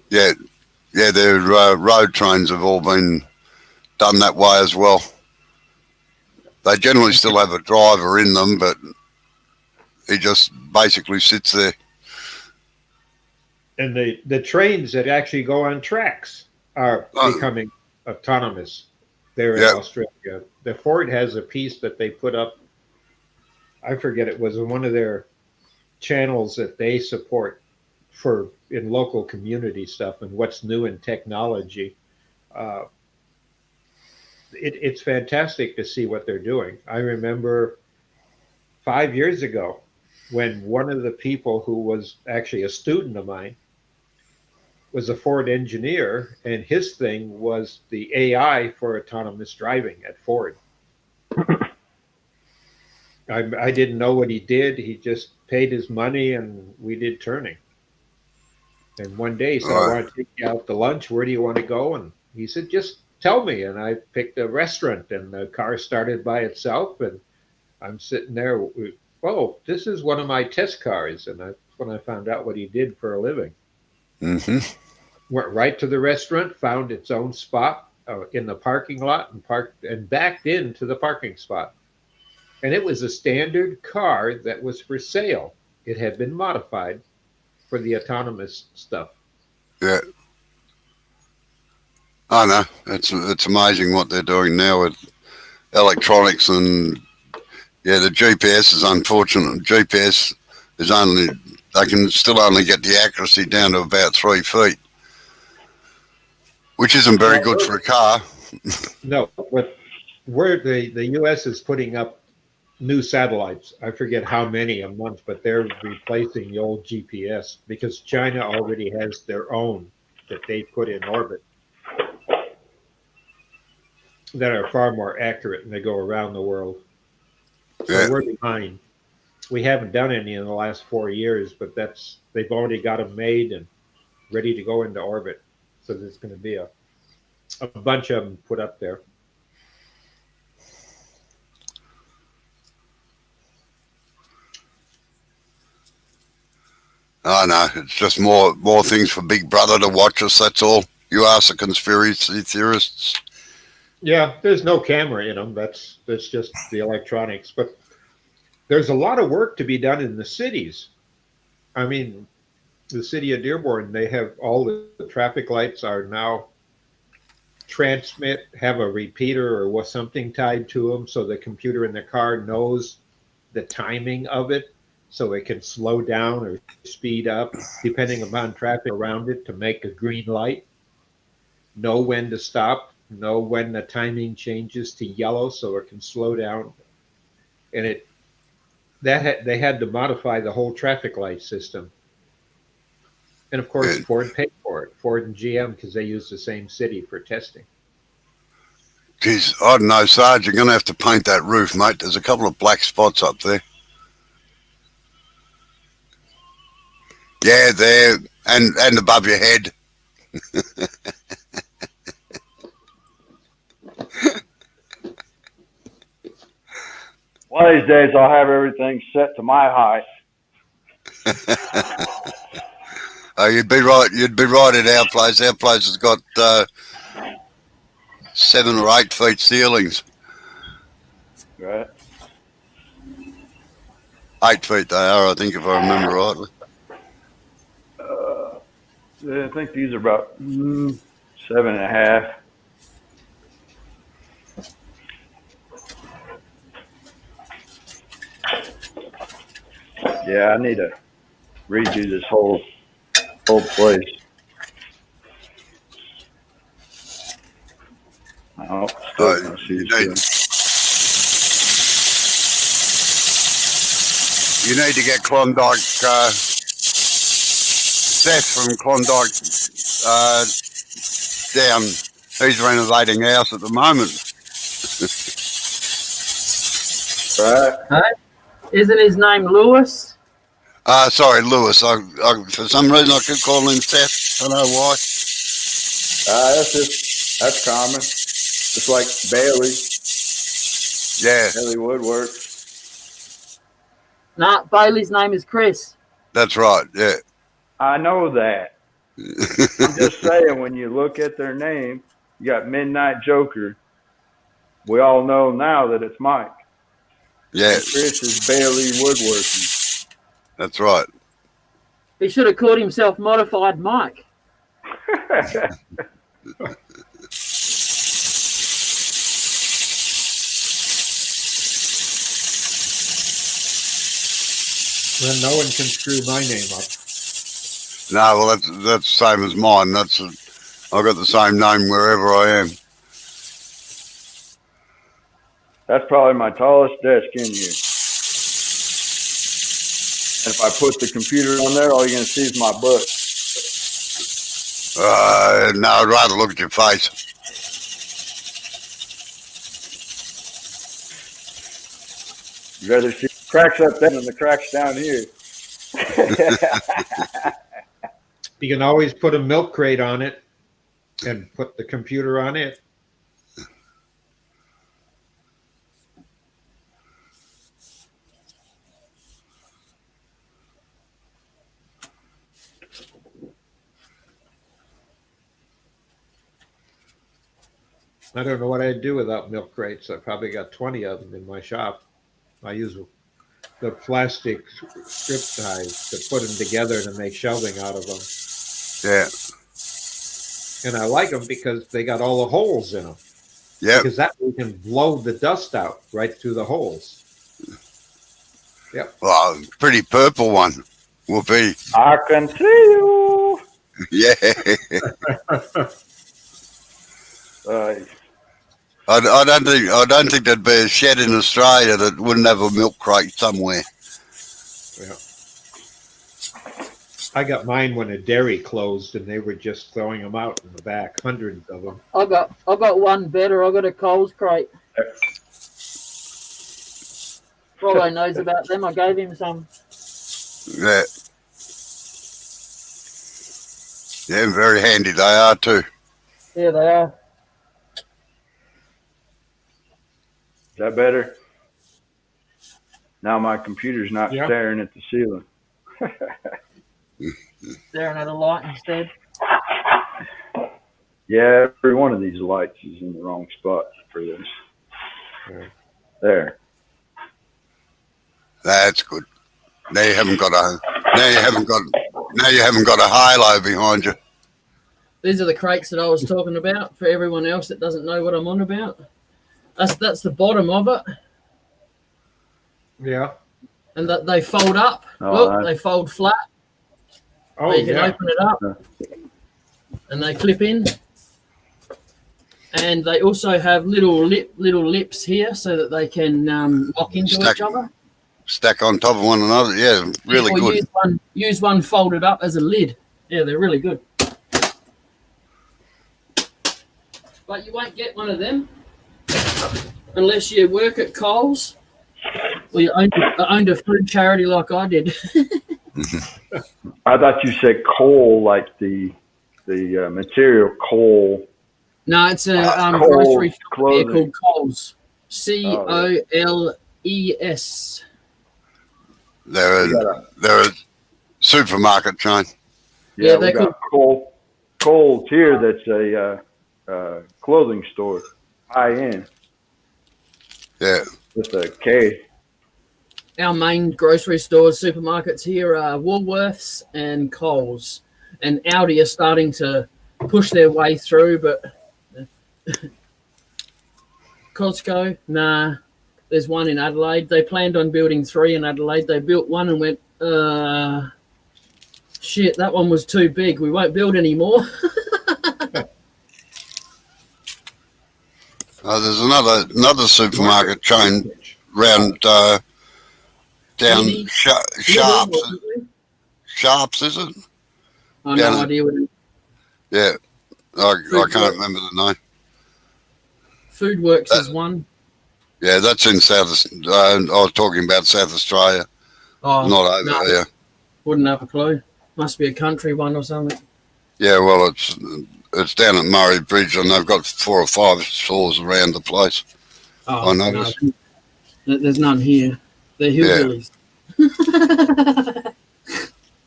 yeah, their road trains have all been done that way as well. They generally still have a driver in them, but he just basically sits there. And the trains that actually go on tracks are becoming autonomous there in Australia. The Ford has a piece that they put up, I forget, it was one of their channels that they support in local community stuff and what's new in technology. It's fantastic to see what they're doing. I remember 5 years ago when one of the people who was actually a student of mine was a Ford engineer, and his thing was the AI for autonomous driving at Ford. I didn't know what he did. He just paid his money and we did turning. And one day he said, I want to take you out to lunch. Where do you want to go? And he said, just tell me. And I picked a restaurant, and the car started by itself. And I'm sitting there. Oh, this is one of my test cars. And that's when I found out what he did for a living. Mm-hmm. Went right to the restaurant, found its own spot in the parking lot, and parked and backed into the parking spot. And it was a standard car that was for sale. It had been modified for the autonomous stuff. Yeah. I know. It's amazing what they're doing now with electronics, and the GPS is unfortunate. GPS is they can still only get the accuracy down to about 3 feet, which isn't very good for a car. No, but where the U.S. is putting up new satellites, I forget how many a month, but they're replacing the old GPS because China already has their own that they put in orbit that are far more accurate, and they go around the world. So we're behind. We haven't done any in the last 4 years, but they've already got them made and ready to go into orbit. So there's going to be a bunch of them put up there. I know. It's just more things for Big Brother to watch us. That's all. You ask the conspiracy theorists. Yeah, there's no camera in them. That's just the electronics. But there's a lot of work to be done in the cities. I mean, the city of Dearborn, they have all the traffic lights are now have a repeater or something tied to them, so the computer in the car knows the timing of it. so it can slow down or speed up depending upon traffic around it to make a green light. Know when to stop, know when the timing changes to yellow so it can slow down. And they had to modify the whole traffic light system. And of course, Ford paid for it. Ford and GM, because they use the same city for testing. Geez, I don't know, Sarge, you're going to have to paint that roof, mate. There's a couple of black spots up there. Yeah, there, and above your head. One of these days, I'll have everything set to my height. Oh, you'd be right. You'd be right at our place. Our place has got 7 or 8 feet ceilings. Right. 8 feet they are, I think, if I remember rightly. I think these are about 7.5. Yeah, I need to redo this whole place. Oh, you need to get Klondike, Seth from Klondike down. He's renovating a house at the moment. Right. Isn't his name Lewis? Sorry, Lewis. For some reason I keep calling him Seth. I don't know why. That's common. Just like Bailey. Yeah. Bailey Woodwork. Nah, Bailey's name is Chris. That's right, yeah. I know that. I'm just saying, when you look at their name, you got Midnight Joker. We all know now that it's Mike. Yeah. And Chris is Bailey Woodworking. That's right. He should have called himself Modified Mike. Then no one can screw my name up. No, well, that's the same as mine. I've got the same name wherever I am. That's probably my tallest desk in here. And if I put the computer on there, all you're going to see is my butt. No, I'd rather look at your face. You'd rather see the cracks up there than the cracks down here. You can always put a milk crate on it and put the computer on it. I don't know what I'd do without milk crates. I probably got 20 of them in my shop. I use the plastic strip ties to put them together to make shelving out of them. Yeah. And I like them because they got all the holes in them. Yeah. Because that way you can blow the dust out right through the holes. Yep. Well, pretty purple one will be. I can see you. Yeah. I don't think there'd be a shed in Australia that wouldn't have a milk crate somewhere. Yeah. I got mine when a dairy closed and they were just throwing them out in the back, hundreds of them. I got one better. I got a Coles crate. Rollo knows about them. I gave him some. Yeah. Yeah, very handy they are too. Yeah, they are. Is that better? Now my computer's not staring at the ceiling. Staring at a light instead. Yeah, every one of these lights is in the wrong spot for this. There. That's good. Now you haven't got a halo behind you. These are the crates that I was talking about for everyone else that doesn't know what I'm on about. That's the bottom of it. Yeah. and that they fold up. Oh, Look, nice. they fold flat. Oh, You can yeah. open it up, and they clip in. And they also have little lips here, so that they can lock into Stack. each other. Stack on top of one another. Yeah, really Or good. use one folded up as a lid. Yeah, they're really good. But you won't get one of them unless you work at Coles or you owned a food charity like I did. I thought you said coal, like the material coal. No, it's a Coles grocery shop here clothing. called Coles. Coles. They're a supermarket chain. Yeah, Yeah, we they got Coles here. That's a clothing store, high end, Yeah. with a K. Our main grocery stores, supermarkets here are Woolworths and Coles. And Aldi are starting to push their way through, but Costco, nah. There's one in Adelaide. They planned on building 3 in Adelaide. They built one and went, shit, that one was too big. We won't build anymore. There's another supermarket chain round down Maybe. Sharps. Sharps, is it? I Down no at- idea what it is. Yeah. I can't remember the name. Food Works is one. Yeah, that's in South. I was talking about South Australia, Oh, not over no, here. wouldn't have a clue. Must be a country one or something. Yeah, well, it's down at Murray Bridge, and they've got 4 or 5 stores around the place. Oh, I noticed. no, there's none here. They're hillbillies.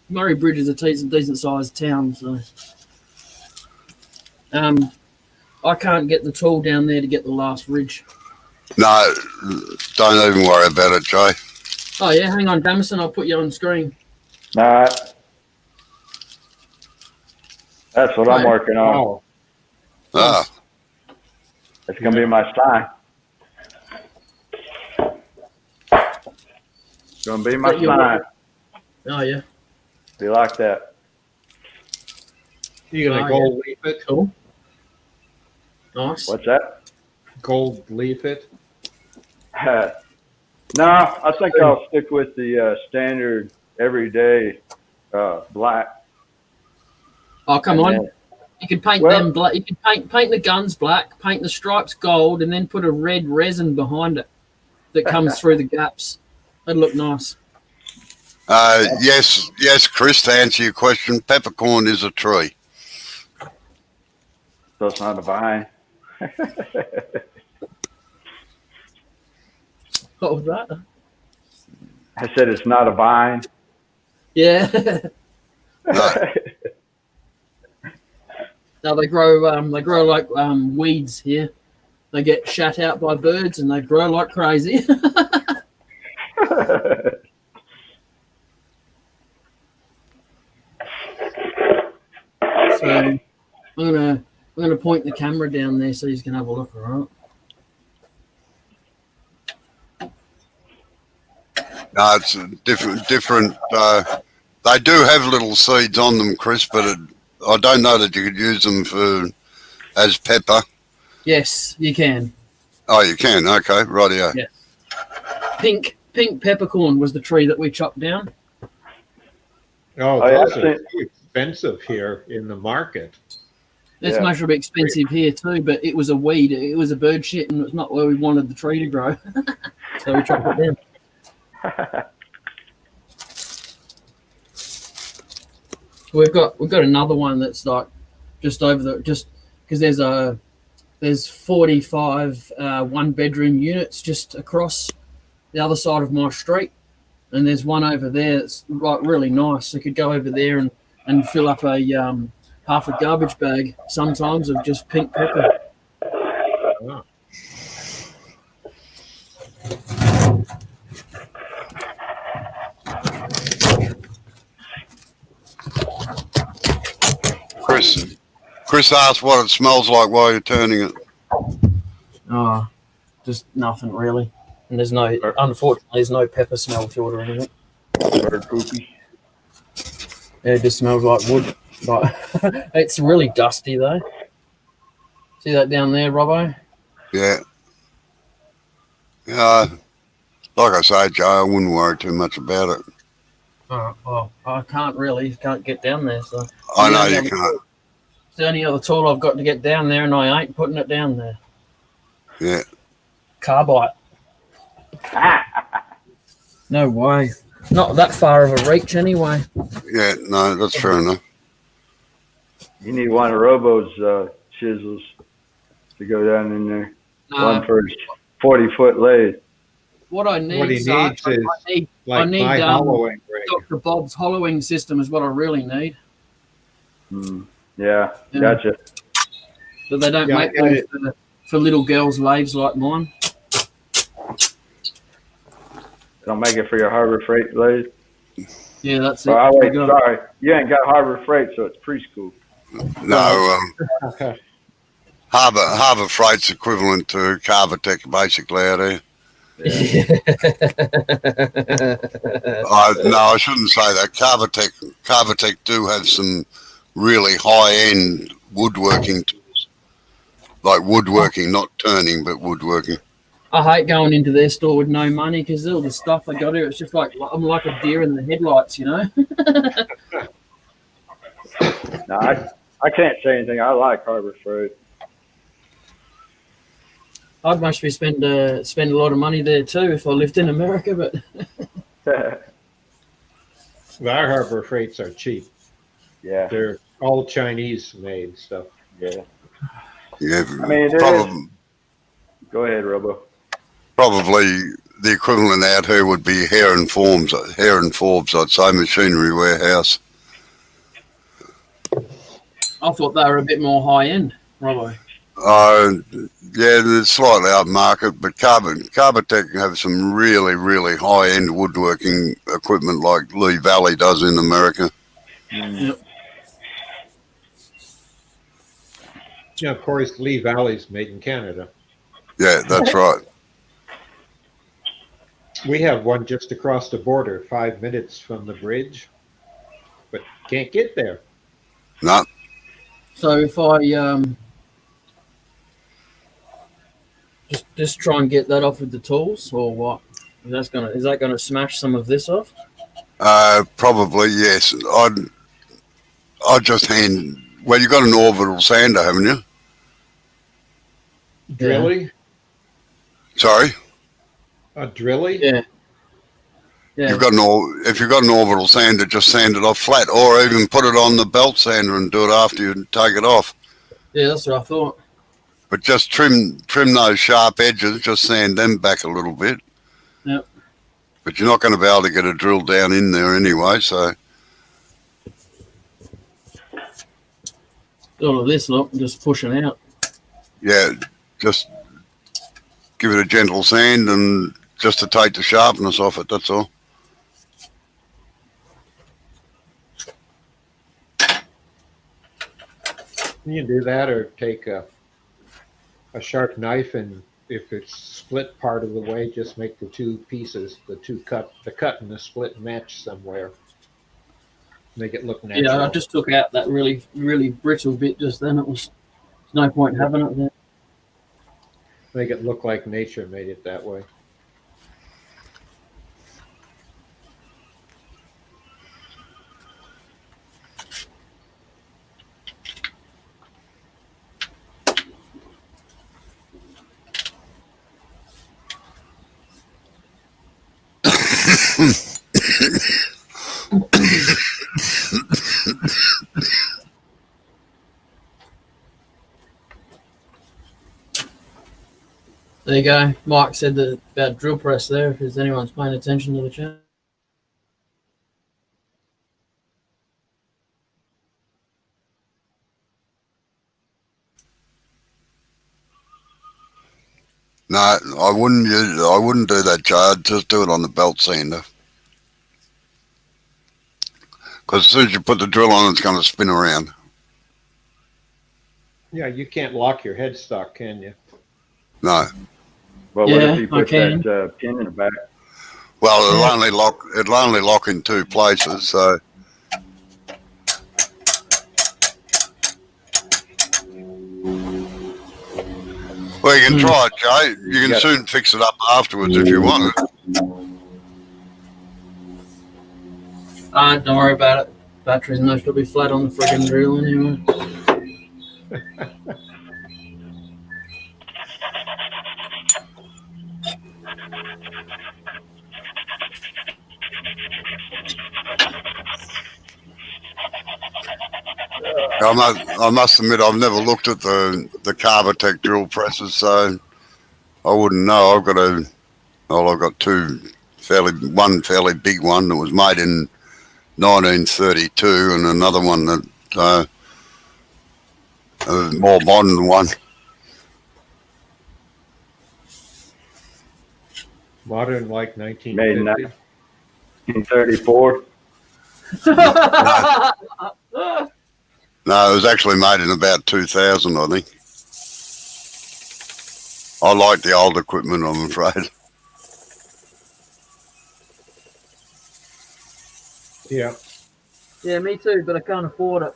Murray Bridge is a decent sized town, so I can't get the tool down there to get the last ridge. No, don't even worry about it, Jay. Oh yeah, hang on, Damison, I'll put you on screen. Nah, that's what I'm Right. working on. Oh, Ah, It's gonna be my sign. It's gonna be my But you're sign. Oh yeah, Be like that. you gonna Oh, gold leaf it? cool. Nice. What's that? Gold leaf it? No, I think I'll stick with the standard everyday black. Oh come And on. then- You could paint Well- them black. You could paint the guns black, paint the stripes gold, and then put a red resin behind it that comes through the gaps. That'd look nice. yes, Chris. To answer your question, peppercorn is a tree. So it's not a vine. What was that? I said it's not a vine. Yeah. No, No, they grow like weeds here. They get shut out by birds and they grow like crazy. So I'm gonna point the camera down there so you can have a look, all right? no, it's a different. They do have little seeds on them, Chris, but I don't know that you could use them as pepper. Yes, you can. Oh, you can. Okay, rightio. Yeah. Pink peppercorn was the tree that we chopped down. Oh, Oh, yeah, those I've are seen- too expensive here in the market. It's Yeah. much more expensive here too, but it was a weed. It was a bird shit, and it's not where we wanted the tree to grow. So we chopped it down. We've got another one that's like just because there's 45 1-bedroom units just across the other side of my street, and there's one over there that's like really nice. So you could go over there and fill up a half a garbage bag sometimes of just pink pepper. Oh. Chris asked what it smells like while you're turning it. Oh, just nothing really. And there's no, unfortunately, there's no pepper smell to it or anything. Bird poopy. Yeah, it just smells like wood. But it's really dusty though. See that down there, Robbo? Yeah. Like I say, Joe, I wouldn't worry too much about it. Well, I can't get down there. So I know you can't. it's the only other tool I've got to get down there, and I ain't putting it down there. Yeah. Carbide. No way. Not that far of a reach anyway. Yeah, no, that's fair enough. You need one of Robo's chisels to go down in there. One for his 40-foot lathe. What I need, What he Sarge, needs is like my hollowing rig. Dr. Bob's hollowing system is what I really need. Yeah, gotcha. But they don't make them for little girls' lathes like mine. Don't make it for your Harbor Freight lathe. Yeah, that's it. Oh, wait, sorry. You ain't got Harbor Freight, so it's preschool. No, Harbour Freight's equivalent to Carvatec basically out here. No, I shouldn't say that. Carvatec do have some really high-end woodworking tools. Like woodworking, not turning, but woodworking. I hate going into their store with no money because all the stuff they got here, it's just like I'm like a deer in the headlights, you know? No, I can't say anything. I like Harbor Freight. I'd mostly spend a lot of money there too if I lived in America, but Our Harbor Freights are cheap. Yeah. They're all Chinese made stuff. Yeah. Yeah, I mean, go ahead, Robo. Probably the equivalent out here would be Hare and Forbes, I'd say, machinery warehouse. I thought they were a bit more high end, Robbo. Yeah, they're slightly upmarket, but Carbatec have some really, really high-end woodworking equipment like Lee Valley does in America. Yep. Yeah, of course, Lee Valley's made in Canada. Yeah, that's right. We have one just across the border, 5 minutes from the bridge, but can't get there. No. So if I just try and get that off with the tools, or what? Is that gonna smash some of this off? Probably yes. I'd just hand. Well, you got an orbital sander, haven't you? Drilly? Sorry. A drilly? Yeah. Yeah. If you've got an orbital sander, just sand it off flat, or even put it on the belt sander and do it after you take it off. Yeah, that's what I thought. But just trim those sharp edges, just sand them back a little bit. Yep. But you're not going to be able to get a drill down in there anyway, so. All of this, look, just pushing out. Yeah, just give it a gentle sand and just to take the sharpness off it, that's all. You can do that, or take a sharp knife, and if it's split part of the way, just make the two pieces, the cut and the split match somewhere. Make it look natural. Yeah, I just took out that really, really brittle bit just then. There's no point having it there. Make it look like nature made it that way. There you go. Mike said that about drill press there, if anyone's paying attention to the chat. No, I wouldn't do that, Joe. I'd just do it on the belt sander. Because as soon as you put the drill on, it's going to spin around. Yeah, you can't lock your headstock, can you? No. But what Yeah, if he I put can. that pin in the back? Well, it'll Yeah. only lock in two places. So, well, you can try it, Jay. You can soon fix it up afterwards if you want it. Don't worry about it. Battery's most will be flat on the friggin' drill anyway. I must admit, I've never looked at the Carbatech drill presses, so I wouldn't know. I've got one fairly big one that was made in 1932, and another one that a more modern one. Modern like Made in 1950. 1934. No, it was actually made in about 2000, I think. I like the old equipment, I'm afraid. Yeah. Yeah, me too, but I can't afford it.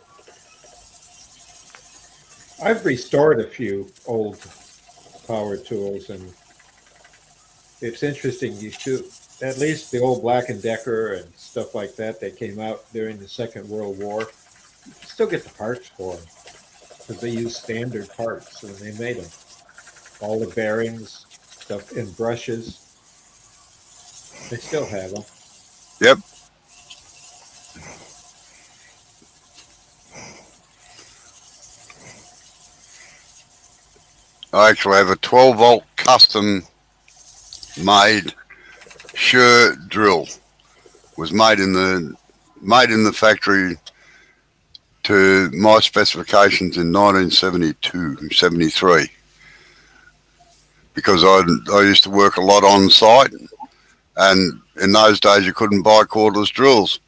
I've restored a few old power tools, and it's interesting. You should, at least the old Black and Decker and stuff like that, they came out during the Second World War. You still get the parts for them because they use standard parts when they made them. All the bearings, stuff, and brushes. They still have them. Yep. I actually have a 12-volt custom made Shure drill. Was made in the factory to my specifications in 1972, 73. Because I used to work a lot on site, and in those days you couldn't buy cordless drills,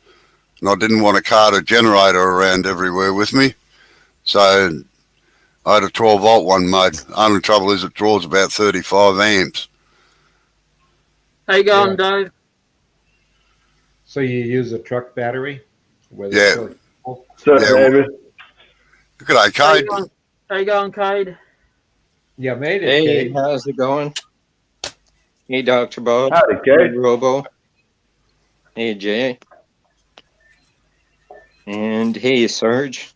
and I didn't want to cart a generator around everywhere with me, so I had a 12-volt one made. Only trouble is it draws about 35 amps. How you going, Yeah. Dave? So you use a truck battery? Yeah. What's up, Yeah. David? Good day, Cade. How you going, Cade? You made it, Hey, Kate. how's it going? Hey, Dr. Bob. Howdy, Hey, Kate. Robo. Hey, Jay. And hey, Serge.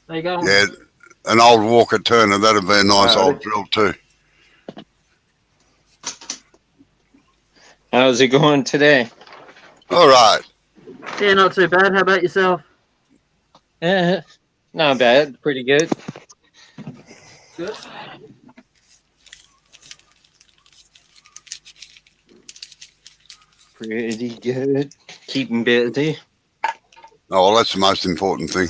How you going? Yeah, an old Walker Turner, that'd be a nice old drill too. How's it going today? All right. Yeah, not too bad. How about yourself? Not bad. Pretty good. Good. Pretty good. Keeping busy. Oh, well, that's the most important thing.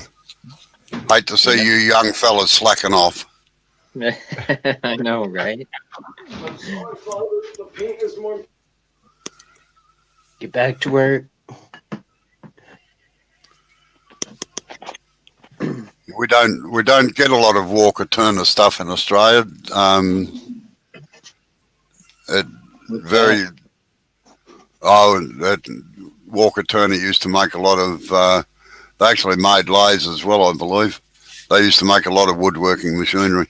Hate to see you young fellas slacking off. I know, right? Get back to work. We don't get a lot of Walker Turner stuff in Australia. Walker Turner used to make a lot of. They actually made lathes as well, I believe. They used to make a lot of woodworking machinery.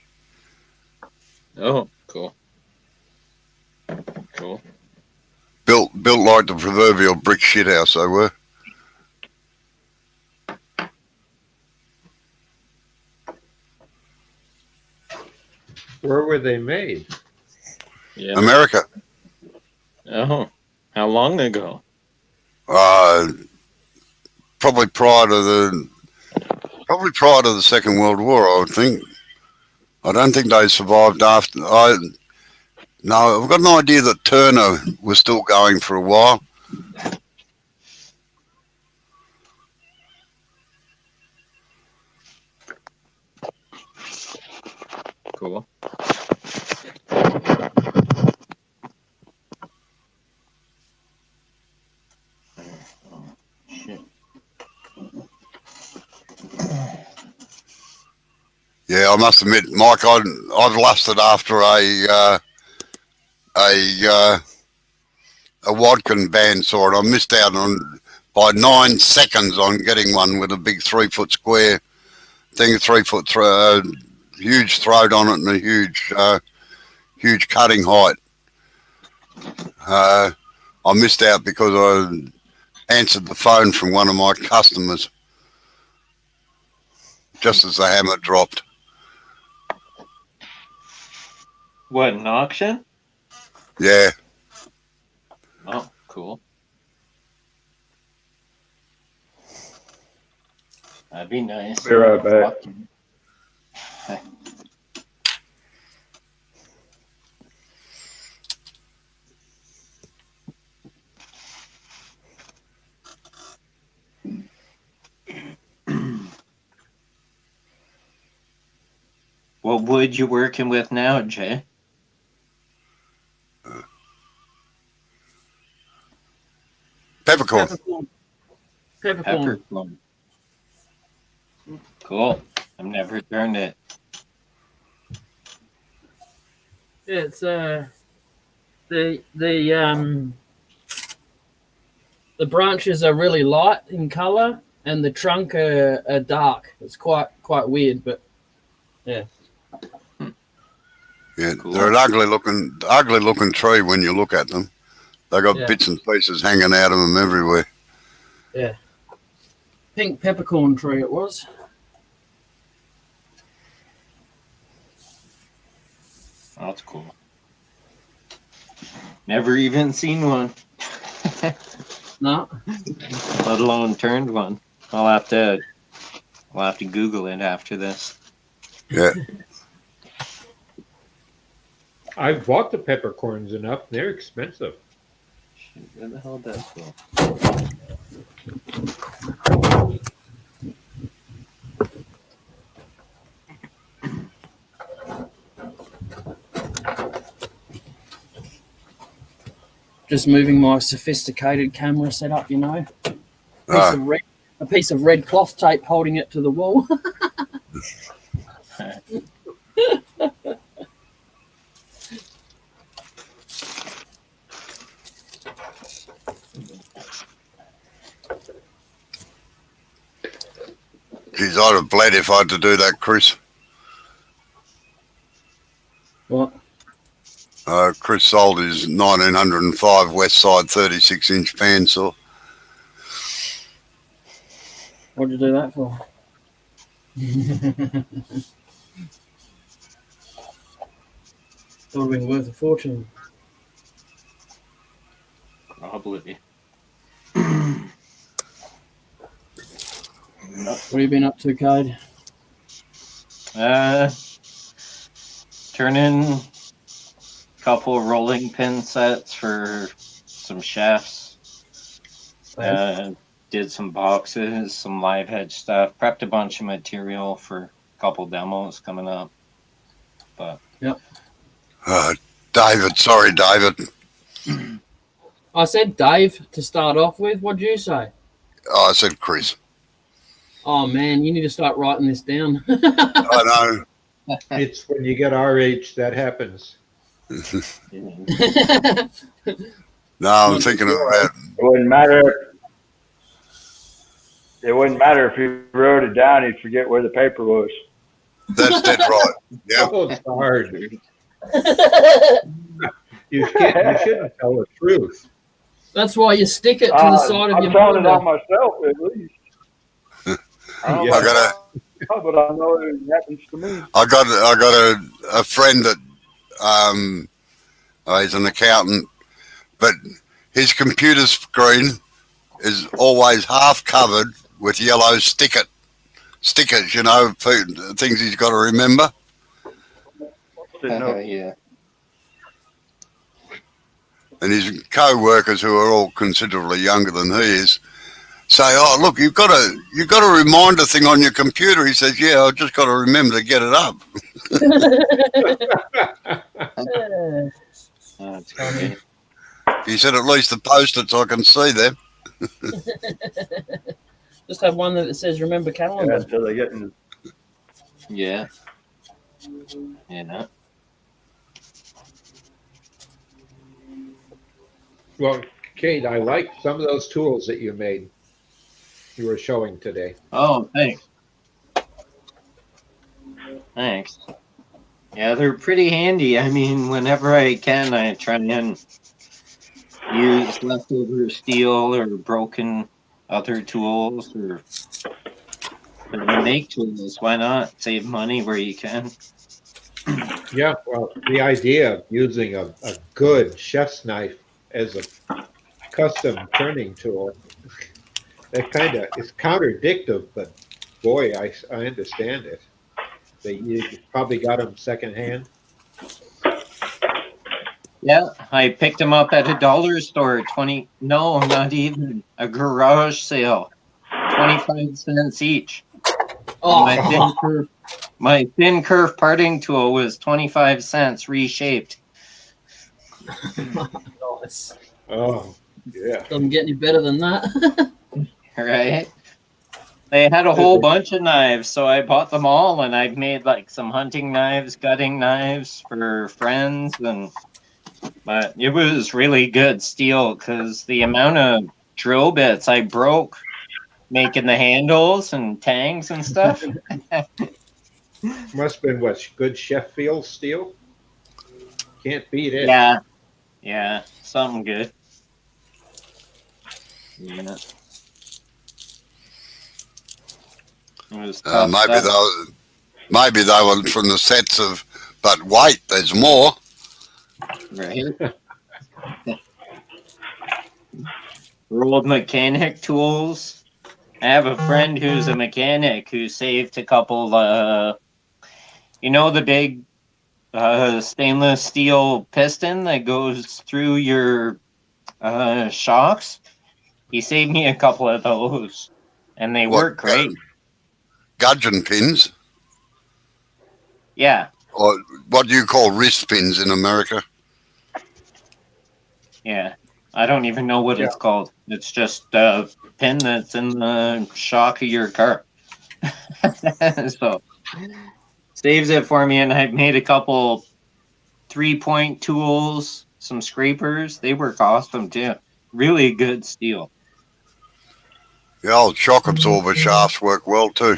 Oh, cool. Cool. Built like the proverbial brick shithouse they were. Where were they made? Yeah. America. Oh, how long ago? Probably prior to the Second World War, I would think. I don't think they survived after. No, I've got an idea that Turner was still going for a while. Cool. Yeah, I must admit, Mike, I've lusted after a Wadkin bandsaw, and I missed out on by 9 seconds on getting one with a big 3-foot square thing, a 3-foot huge throat on it, and a huge cutting height. I missed out because I answered the phone from one of my customers just as the hammer dropped. What, an auction? Yeah. Oh, cool. That'd be nice. Be right back. What wood you working with now, Jay? Peppercorn. Peppercorn. Cool. I've never turned it. Yeah, it's the branches are really light in color, and the trunk are dark. It's quite weird, but yeah. Yeah, Cool. they're an ugly looking tree when you look at them. They got bits and pieces hanging out of them everywhere. Yeah. Pink peppercorn tree it was. Oh, that's cool. Never even seen one. No. Let alone turned one. I'll have to Google it after this. Yeah. I've bought the peppercorns enough. They're expensive. Where the hell did that go? Just moving my sophisticated camera setup, you know. Ah. A piece of red cloth tape holding it to the wall. Geez, I'd have bled if I had to do that, Chris. What? Chris sold his 1905 West Side 36-inch bandsaw. What'd you do that for? That would have been worth a fortune. Probably. What have you been up to, Cade? Turning a couple rolling pin sets for some chefs. Did some boxes, some live hedge stuff. Prepped a bunch of material for a couple demos coming up. But David, sorry, David. I said Dave to start off with. What'd you say? Oh, I said Chris. Oh man, you need to start writing this down. I know. It's when you get our age that happens. No, I'm thinking about. It wouldn't matter. It wouldn't matter if he wrote it down. He'd forget where the paper was. That's dead right. Yeah. Oh, it's hard. You shouldn't tell the truth. That's why you stick it to the side of I'm your telling it on monitor. myself at least. I don't Yeah. know, but I know it happens to me. I got a friend that he's an accountant, but his computer screen is always half covered with yellow stickers, you know, things he's got to remember. yeah. And his co-workers, who are all considerably younger than he is, say, "Oh, look, you've got a reminder thing on your computer." He says, "Yeah, I've just got to remember to get it up." That's funny. He said, "At least the post-its I can see them." Just have one that says "Remember Yeah, calendar." until they get in. Yeah. Yeah. Well, Kate, I like some of those tools that you made. You were showing today. Oh, thanks. Thanks. Yeah, they're pretty handy. I mean, whenever I can, I try and use leftover steel or broken other tools or make tools. Why not? Save money where you can. Yeah, well, the idea of using a good chef's knife as a custom turning tool, that kind of is counterdictive, but boy, I understand it. That you probably got them secondhand. Yeah, I picked them up at a dollar store. No, not even a garage sale. 25 cents each. Oh, My thin curve parting tool was 25 cents reshaped. nice. Oh, yeah. Doesn't get any better than that. Right? They had a whole bunch of knives, so I bought them all, and I've made like some hunting knives, gutting knives for friends, but it was really good steel because the amount of drill bits I broke making the handles and tangs and stuff. Must have been what good Sheffield steel. Can't beat it. Yeah, something good. Yeah. It was tough stuff. Maybe they were from the sets of, but wait, there's more. Right. Rolled mechanic tools. I have a friend who's a mechanic who saved a couple, the big stainless steel piston that goes through your shocks. He saved me a couple of those, and they work great. Gudgeon pins? Yeah. Or what do you call wrist pins in America? Yeah. I don't even know what it's called. It's just a pin that's in the shock of your car. So saves it for me, and I've made a couple 3-point tools, some scrapers. They work awesome too. Really good steel. The old shock absorber shafts work well too.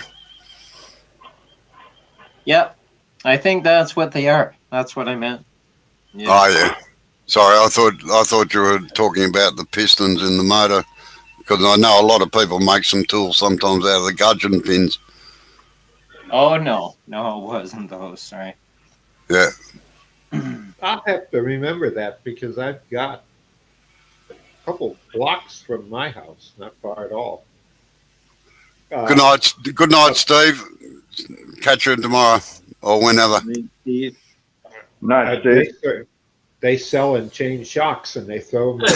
Yep. I think that's what they are. That's what I meant. Yeah. Oh yeah. Sorry, I thought you were talking about the pistons in the motor, because I know a lot of people make some tools sometimes out of the gudgeon pins. Oh no, it wasn't those. Sorry. Yeah. I'll have to remember that because I've got a couple blocks from my house, not far at all. Good night, Steve. Catch you tomorrow or whenever. Night, Steve. They sell and change shocks, and they throw them away.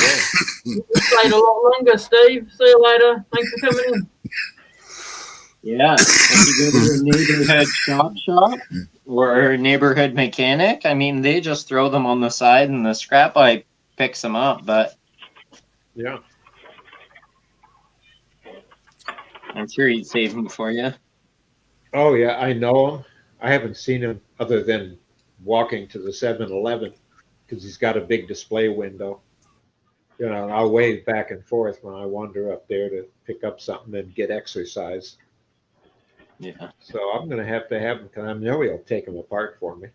You stayed a lot longer, Steve. See you later. Thanks for coming in. Yeah, if you go to a neighborhood shop or a neighborhood mechanic, I mean, they just throw them on the side, and the scrap pipe picks them up. But yeah, I'm sure he'd save them for you. Oh yeah, I know him. I haven't seen him other than walking to the 7-Eleven because he's got a big display window. And I'll wave back and forth when I wander up there to pick up something and get exercise. Yeah. So I'm going to have him, because I know he'll take them apart for me.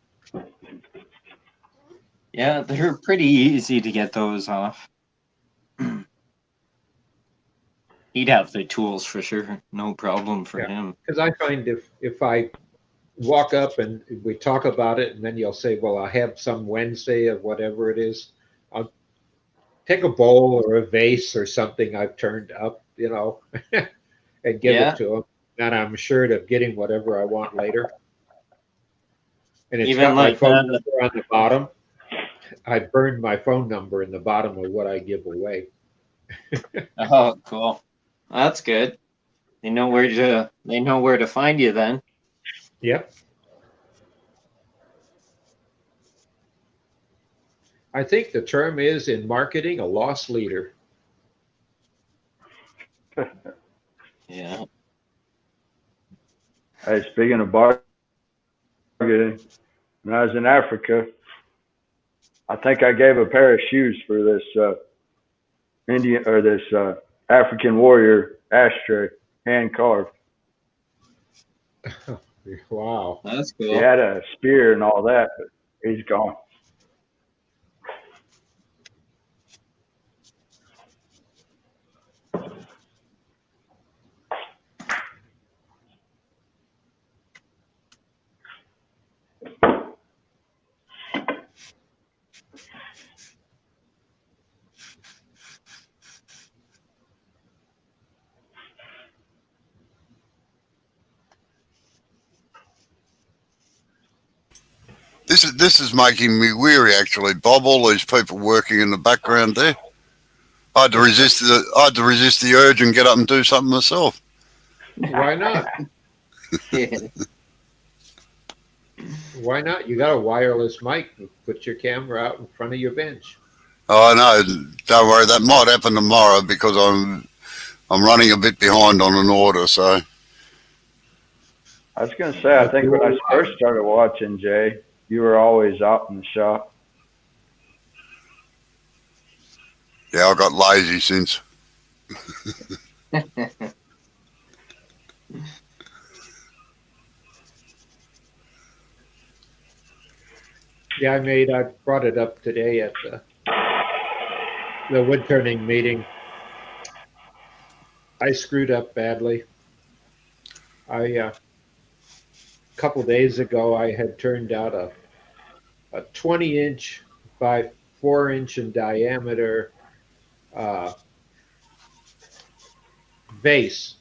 Yeah, they're pretty easy to get those off. He'd have the tools for sure. No problem for him. Because I find if I walk up and we talk about it, and then you'll say, well, I'll have some Wednesday of whatever it is, I'll take a bowl or a vase or something I've turned up, and give it to him. And I'm assured of getting whatever I want later. And it's got my phone number on the bottom. I burned my phone number in the bottom of what I give away. Oh, cool. That's good. They know where to find you then. Yep. I think the term is in marketing a loss leader. Yeah. Hey, speaking of bar, When I was in Africa, I think I gave a pair of shoes for this Indian or this African warrior ashtray, hand carved. Wow. That's He cool. had a spear and all that, but he's gone. This is making me weary, actually, Bob. All these people working in the background there. I had to resist the urge and get up and do something myself. Why not? Why not? You got a wireless mic. Put your camera out in front of your bench. Oh, no, don't worry. That might happen tomorrow because I'm running a bit behind on an order. So I was going to say, I think when I first started watching, Jay, you were always out in the shop. yeah, I got lazy since. Yeah, I brought it up today at the wood turning meeting. I screwed up badly. A couple days ago, I had turned out a 20-inch by 4-inch in diameter vase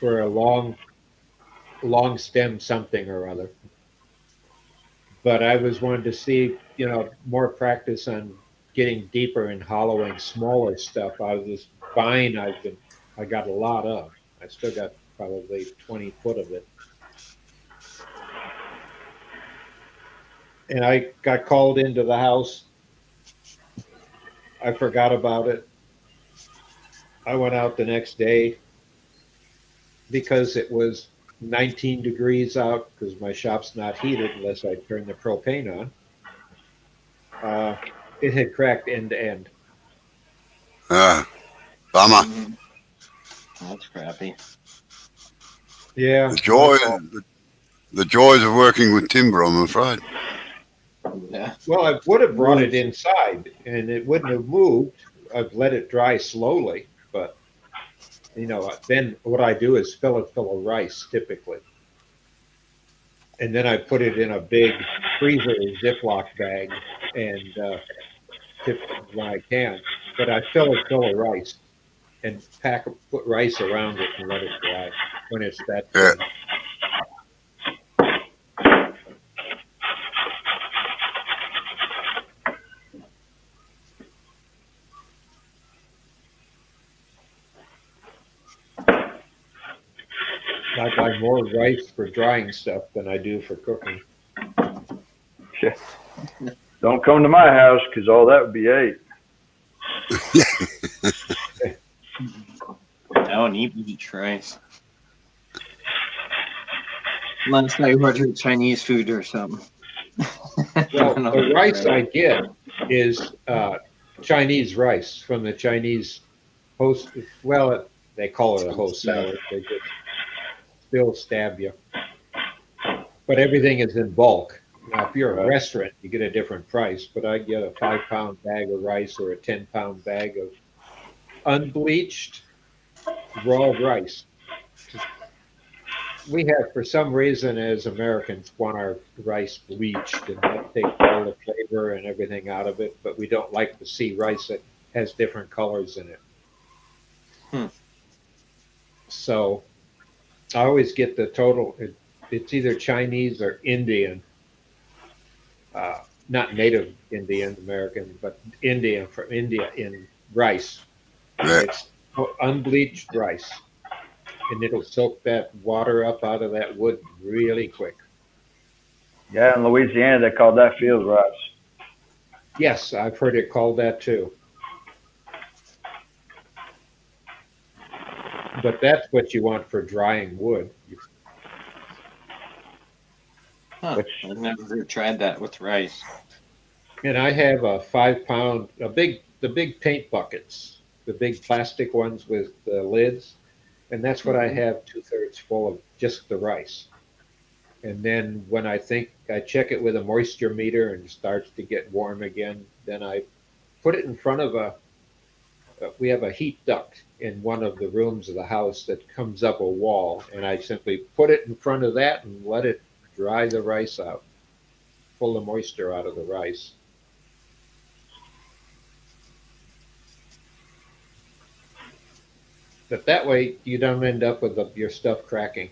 for a long stem something or other. But I was wanting to see, more practice on getting deeper and hollowing smaller stuff out of this vine I got a lot of. I still got probably 20 foot of it. And I got called into the house. I forgot about it. I went out the next day because it was 19 degrees out because my shop's not heated unless I turn the propane on. It had cracked end to end. Bummer. That's crappy. Yeah. The joys of working with timber, I'm afraid. Yeah. Well, I would have brought it inside and it wouldn't have moved. I've let it dry slowly, but then what I do is fill it full of rice typically. And then I put it in a big freezer Ziploc bag and tip when I can. But I fill it full of rice and put rice around it and let it dry when it's that Yeah. thin. I buy more rice for drying stuff than I do for cooking. Don't come to my house because all that would be ate. I don't eat rice. Unless I order Chinese food or something. Well, the rice I get is Chinese rice from the Chinese host. Well, they call it a host salad. They just still stab you. But everything is in bulk. Now, if you're a restaurant, you get a different price. But I get a 5-pound bag of rice or a 10-pound bag of unbleached raw rice. We have, for some reason, as Americans, want our rice bleached and that takes all the flavor and everything out of it, but we don't like to see rice that has different colors in it. So I always get the total. It's either Chinese or Indian, not native Indian American, but Indian from India in rice. Yeah. It's unbleached rice. And it'll soak that water up out of that wood really quick. Yeah, in Louisiana, they call that field rice. Yes, I've heard it called that too. But that's what you want for drying wood. Huh. I've never tried that with rice. And I have a 5 pound, the big paint buckets, the big plastic ones with the lids. And that's what I have 2/3 full of just the rice. And then when I think I check it with a moisture meter and it starts to get warm again, then I put it in front of we have a heat duct in one of the rooms of the house that comes up a wall. And I simply put it in front of that and let it dry the rice out, pull the moisture out of the rice. But that way you don't end up with your stuff cracking.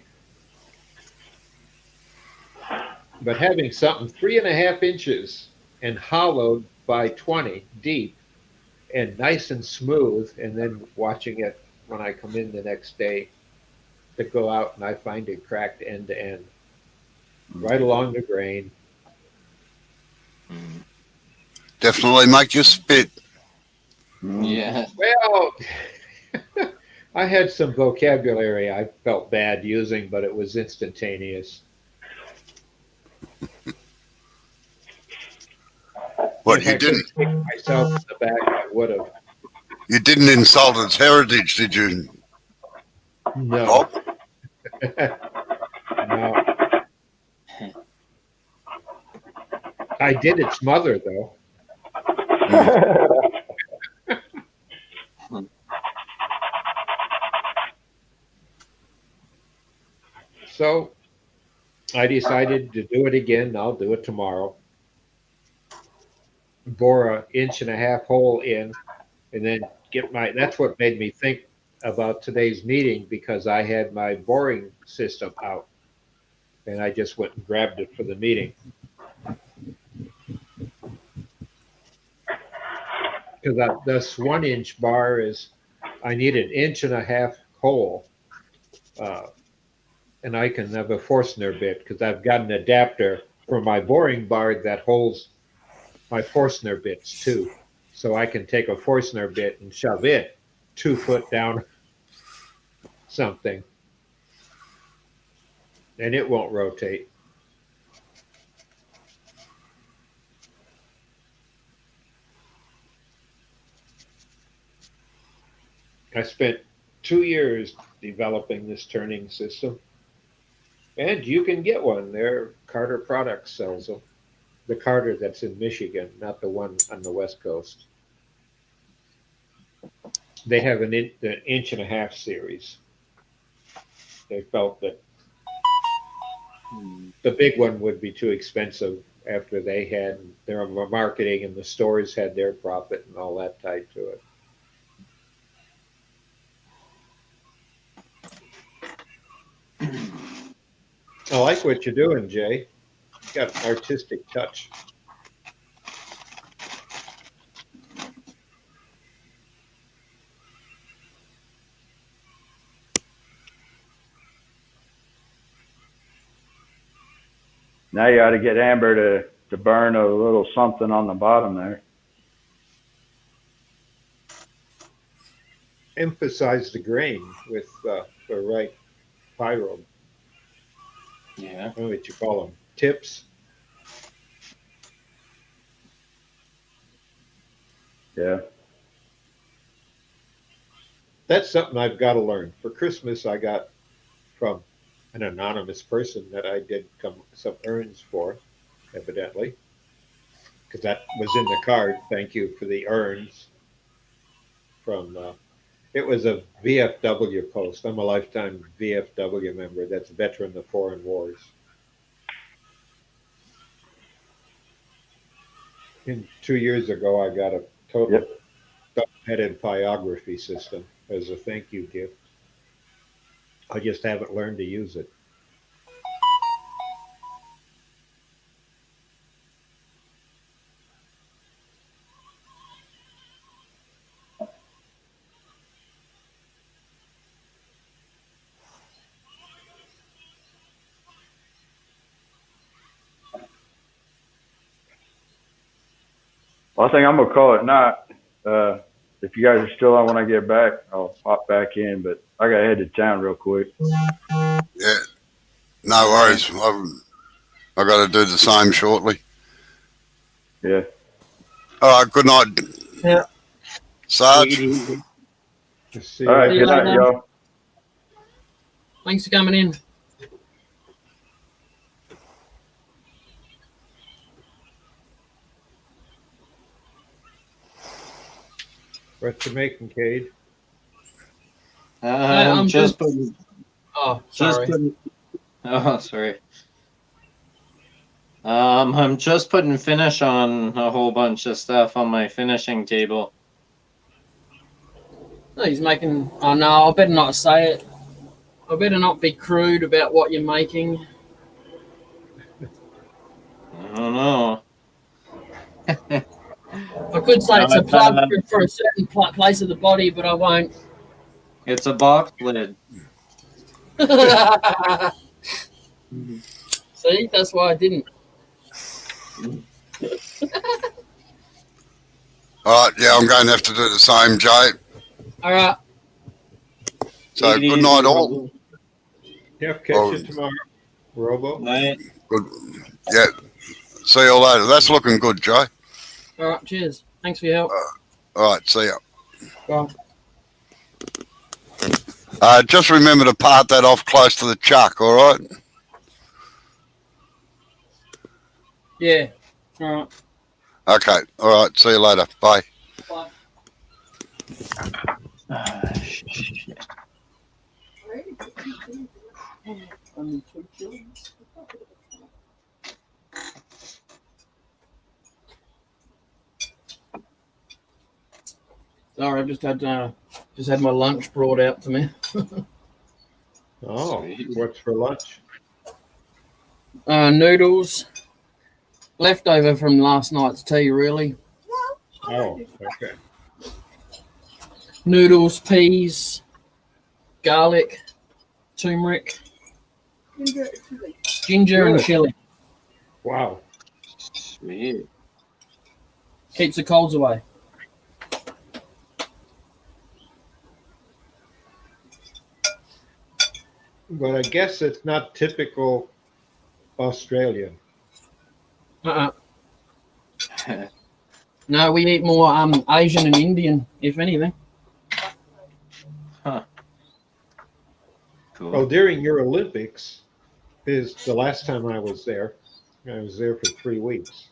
But having something 3.5 inches and hollowed by 20 deep and nice and smooth, and then watching it when I come in the next day to go out and I find it cracked end to end, right along the grain. Definitely make you spit. Yeah. Well, I had some vocabulary I felt bad using, but it was instantaneous. What, If you I could didn't? kick myself in the back, I would have. You didn't insult its heritage, did you? No. Bob? No. I did its mother, though. So I decided to do it again. I'll do it tomorrow. Bore an 1.5 inch hole in, and then that's what made me think about today's meeting, because I had my boring system out and I just went and grabbed it for the meeting. Because this 1 inch bar I need an 1.5 inch hole, and I can have a Forstner bit because I've got an adapter for my boring bar that holds my Forstner bits too. So I can take a Forstner bit and shove it 2 foot down something, and it won't rotate. I spent 2 years developing this turning system, and you can get one there. Carter Products sells them. The Carter that's in Michigan, not the one on the West Coast. They have an 1.5 inch series. They felt that the big one would be too expensive after they had their marketing and the stores had their profit and all that tied to it. I like what you're doing, Jay. You got an artistic touch. Now you ought to get Amber to burn a little something on the bottom there. Emphasize the grain with the right pyro. Yeah. I don't know what you call them. Tips. Yeah. That's something I've got to learn. For Christmas, I got from an anonymous person that I did some urns for, evidently, because that was in the card. Thank you for the urns. It was a VFW post. I'm a lifetime VFW member. That's Veteran of Foreign Wars. And 2 years ago, I got a total headed biography system as a thank you gift. I just haven't learned to use it. Well, I think I'm gonna call it night. If you guys are still on when I get back, I'll pop back in. But I gotta head to town real quick. Yeah. No worries. I got to do the same shortly. Yeah. All right, good night. Yeah. Sarge. See All right. See you Good night, later. y'all. Thanks for coming in. What you making, Cade? I'm Just just- putting. Oh, Just sorry. putting. Oh, sorry. I'm just putting finish on a whole bunch of stuff on my finishing table. No, he's making. Oh no, I better not say it. I better not be crude about what you're making. I don't know. I could say it's a plug for a certain place of the body, but I won't. It's a box lid. See, that's why I didn't. All right, yeah, I'm going to have to do the same, Jay. All right. So Take it good easy, night, all. Robo. Yep, catch you tomorrow, Robo. Night. Good. Yeah. See you later. That's looking good, Jay. All right. Cheers. Thanks for your help. All right, see ya. Bye. Just remember to part that off close to the chuck, all right? Yeah. All right. Okay, all right, see you later. Bye. Bye. Shit. Sorry, I've just had my lunch brought out to me. Oh, Sweet. what's for lunch? Noodles, leftover from last night's tea, really. Oh, okay. Noodles, peas, garlic, turmeric, ginger, and Really? chili. Wow. Sweet. Keeps the colds away. But I guess it's not typical Australian. Uh-uh. No, we eat more Asian and Indian, if anything. Cool. Well, during your Olympics is the last time I was there. I was there for 3 weeks.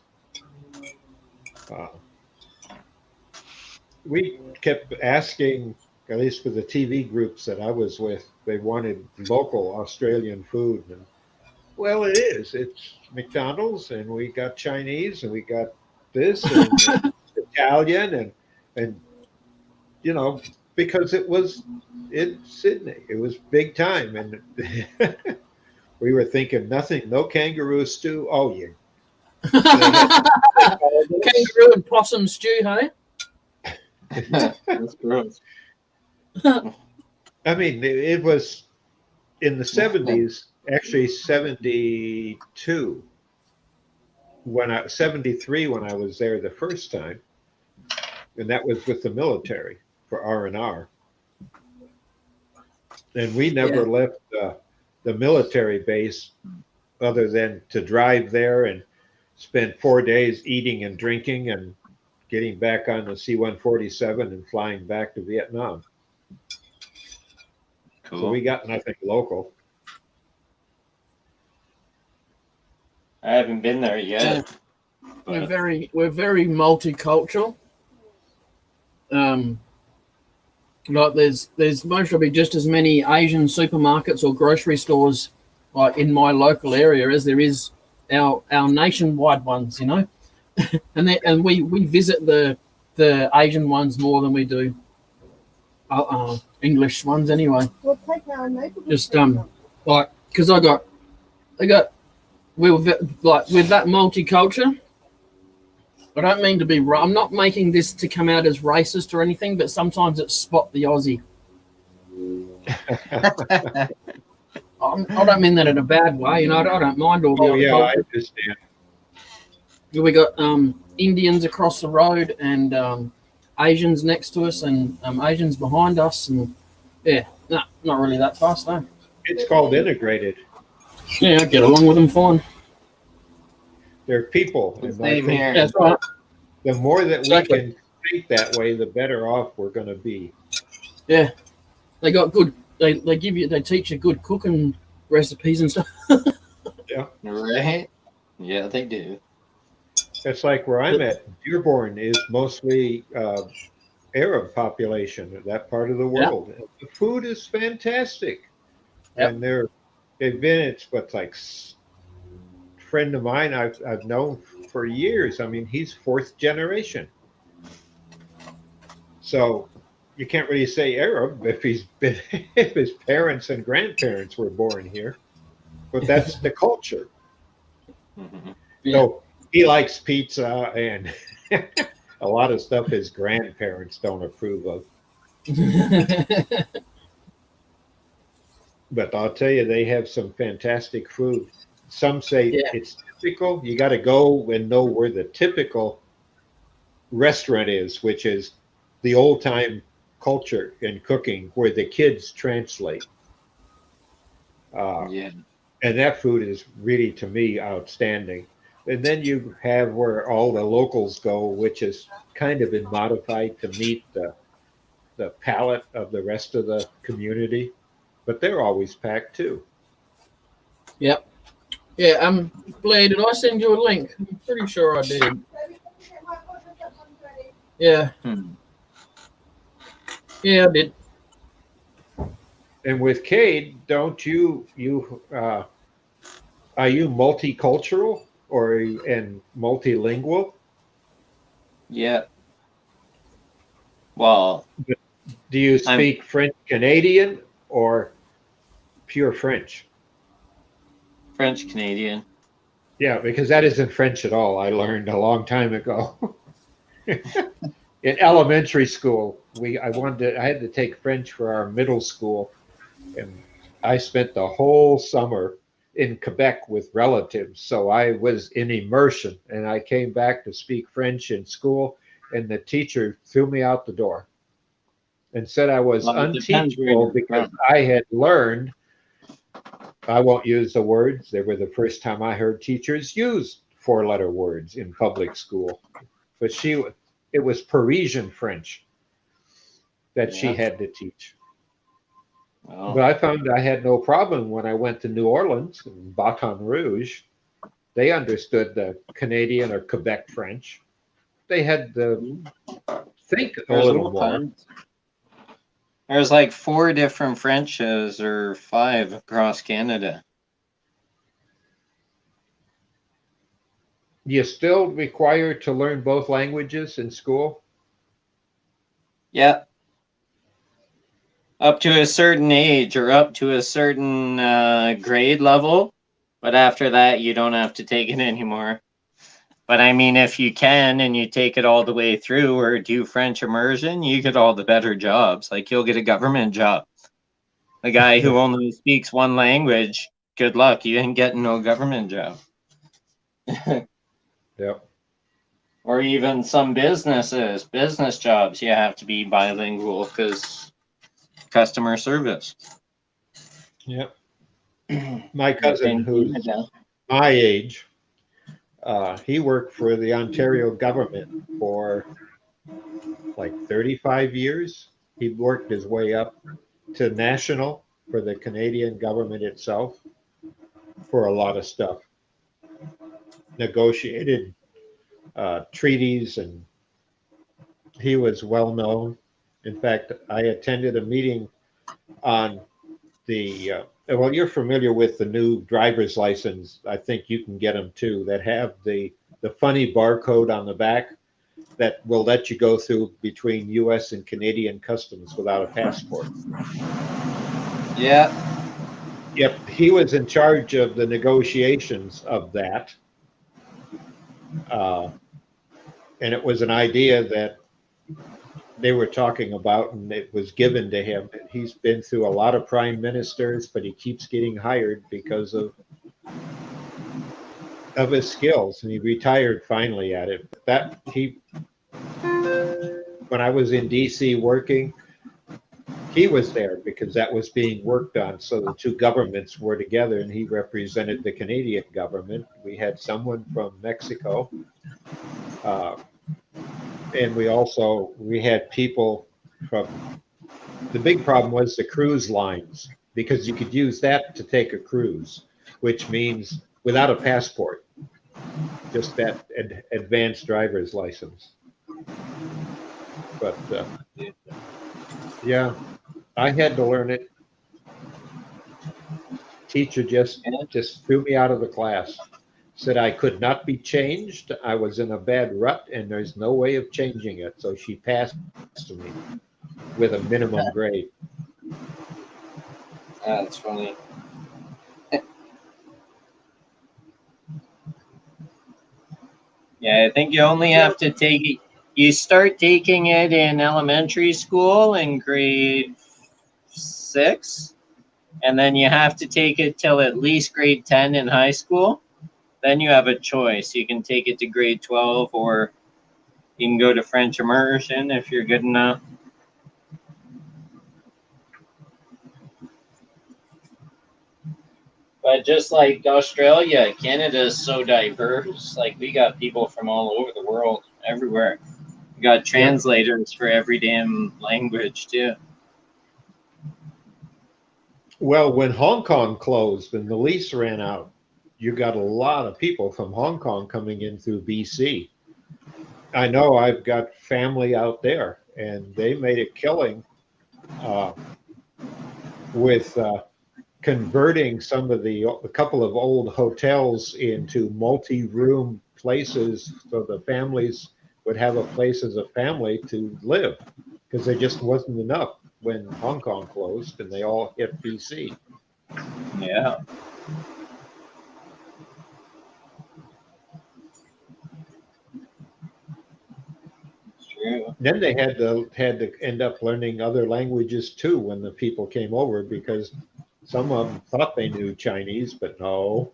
We kept asking, at least for the TV groups that I was with, they wanted local Australian food. And, well, it is. It's McDonald's, and we got Chinese, and we got this, and Italian, and you know, because it was in Sydney. It was big time. And we were thinking nothing, no kangaroo stew. Oh, yeah. Kangaroo and possum stew, hey? That's gross. I mean, it was in the 70s, actually 72, 73 when I was there the first time. And that was with the military for R&R. And we never left the military base other than to drive there and spend 4 days eating and drinking and getting back on the C-147 and flying back to Vietnam. Cool. So we got nothing local. I haven't been there yet. We're very multicultural. Like there's mostly just as many Asian supermarkets or grocery stores like in my local area as there is our nationwide ones, you know. and we visit the Asian ones more than we do English ones anyway. We'll take our neighborhood. Just like because I got we were like with that multicultural. I don't mean to be. I'm not making this to come out as racist or anything, but sometimes it's spot the Aussie. I don't mean that in a bad way, you know. I don't mind all the Oh, other yeah, I cultures. understand. We got Indians across the road and Asians next to us and Asians behind us, and yeah, no, not really that fast, though. It's called integrated. Yeah, I get along with them fine. They're people. And I Same think here. That's right. the more that Exactly. we can think that way, the better off we're going to be. Yeah, they got good. They teach you good cooking recipes and stuff. Right? Yeah, they do. It's like where I'm at. Dearborn is mostly Arab population of that part of the Yeah. world. The food is fantastic, Yep. and they've been. It's what's like friend of mine I've known for years. I mean, he's fourth generation, so you can't really say Arab if he's been if his parents and grandparents were born here, but that's the culture. Mhm. Yeah. So he likes pizza and a lot of stuff his grandparents don't approve of. But I'll tell you, they have some fantastic food. Some say Yeah. it's typical. You got to go and know where the typical restaurant is, which is the old time culture and cooking where the kids translate. Yeah. And that food is really, to me, outstanding. And then you have where all the locals go, which is kind of been modified to meet the palate of the rest of the community. But they're always packed too. Yep. Yeah. Blair, did I send you a link? I'm pretty sure I did. Yeah. Hmm. Yeah, I did. And with Cade, don't are you multicultural and multilingual? Yeah. Well, Do you I'm- speak French Canadian or pure French? French Canadian. Yeah, because that isn't French at all. I learned a long time ago. In elementary school, I had to take French for our middle school, and I spent the whole summer in Quebec with relatives. So I was in immersion, and I came back to speak French in school, and the teacher threw me out the door and said I was Well, it depends where unteachable you're because from. I had learned. I won't use the words. They were the first time I heard teachers use four-letter words in public school. But it was Parisian French that she Yeah. had to teach. Well, But I found I had no problem when I went to New Orleans and Baton Rouge. They understood the Canadian or Quebec French. They had to think a there's little all more. kinds. There's like 4 different Frenches or 5 across Canada. You still required to learn both languages in school? Yeah. Up to a certain age or up to a certain grade level. But after that, you don't have to take it anymore. But I mean, if you can and you take it all the way through or do French immersion, you get all the better jobs. Like you'll get a government job. The guy who only speaks one language, good luck. You ain't getting no government job. Yep. Or even some business jobs, you have to be bilingual because customer service. Yep. My cousin, who's my age, he worked for the Ontario government for like 35 years. He worked his way up to national for the Canadian government itself for a lot of stuff. Negotiated treaties, and he was well known. In fact, I attended a meeting on well, you're familiar with the new driver's license. I think you can get them too, that have the funny barcode on the back that will let you go through between US and Canadian customs without a passport. Yeah. Yep, he was in charge of the negotiations of that. And it was an idea that they were talking about, and it was given to him. He's been through a lot of prime ministers, but he keeps getting hired because of his skills, and he retired finally at it. When I was in DC working, he was there because that was being worked on. So the two governments were together, and he represented the Canadian government. We had someone from Mexico, and we had people from. The big problem was the cruise lines, because you could use that to take a cruise, which means without a passport, just that advanced driver's license. But yeah, I had to learn it. Teacher just threw me out of the class. Said I could not be changed. I was in a bad rut, and there's no way of changing it. So she passed to me with a minimum grade. That's funny. Yeah, I think you only have to take it. You start taking it in elementary school in grade 6, and then you have to take it till at least grade 10 in high school. Then you have a choice. You can take it to grade 12, or you can go to French immersion if you're good enough. But just like Australia, Canada is so diverse. Like, we got people from all over the world, everywhere. We got translators for every damn language too. Well, when Hong Kong closed and the lease ran out, you got a lot of people from Hong Kong coming in through BC. I know I've got family out there, and they made a killing with converting some of a couple of old hotels into multi-room places, so the families would have a place as a family to live, because there just wasn't enough when Hong Kong closed and they all hit BC. Yeah. It's true. Then they had to end up learning other languages too when the people came over, because some of them thought they knew Chinese, but no.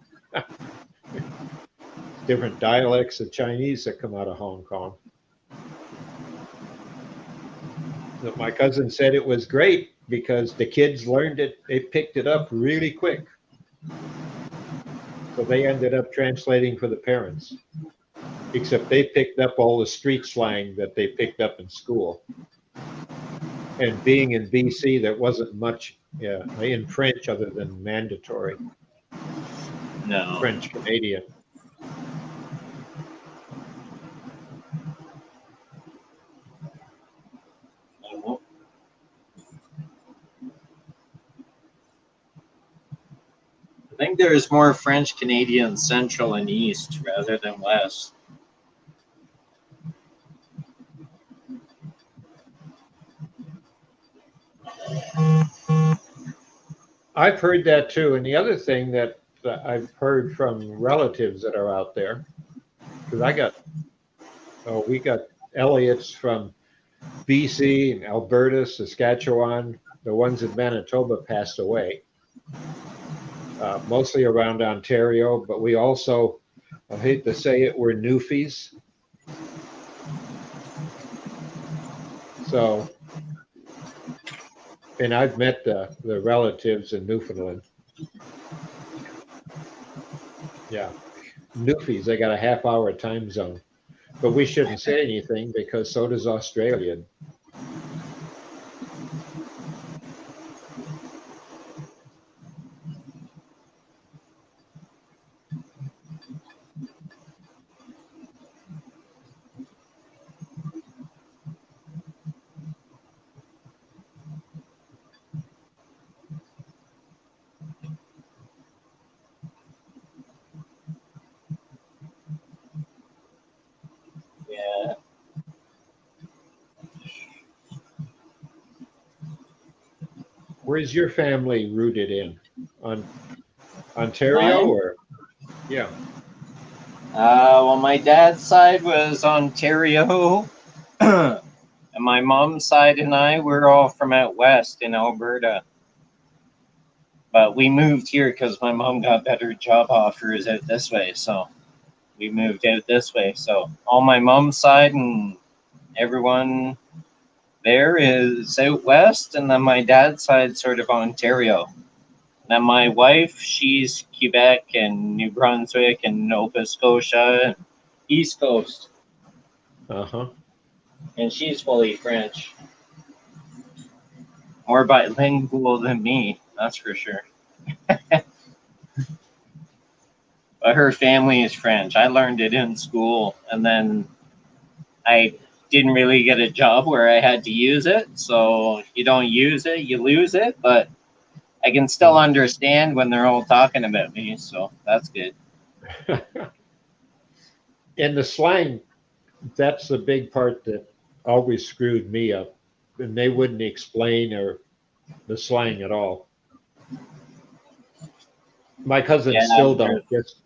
Different dialects of Chinese that come out of Hong Kong. But my cousin said it was great because the kids learned it. They picked it up really quick. So they ended up translating for the parents, except they picked up all the street slang that they picked up in school. And being in BC, there wasn't much in French other than mandatory. No. French Canadian. I think there's more French Canadian Central and East rather than West. I've heard that too. And the other thing that I've heard from relatives that are out there, because we got Elliots from BC and Alberta, Saskatchewan. The ones in Manitoba passed away, mostly around Ontario. But we also, I hate to say it, we're Newfies. So, and I've met the relatives in Newfoundland. Yeah, Newfies, they got a half-hour time zone. But we shouldn't say anything because so does Australia. Yeah. Where's your family rooted in? On Ontario Mine? or? Yeah. Well, my dad's side was Ontario, and my mom's side and I, we're all from out west in Alberta. But we moved here because my mom got better job offers out this way, so we moved out this way. So all my mom's side and everyone, there is out west, and then my dad's side sort of Ontario. Then my wife, she's Quebec and New Brunswick and Nova Scotia and East Coast, Uh-huh. and she's fully French. More bilingual than me, that's for sure. But her family is French. I learned it in school, and then I didn't really get a job where I had to use it. So you don't use it, you lose it. But I can still understand when they're all talking about me. So that's good. And the slang, that's the big part that always screwed me up. And they wouldn't explain or the slang at all. My cousins Yeah, still don't,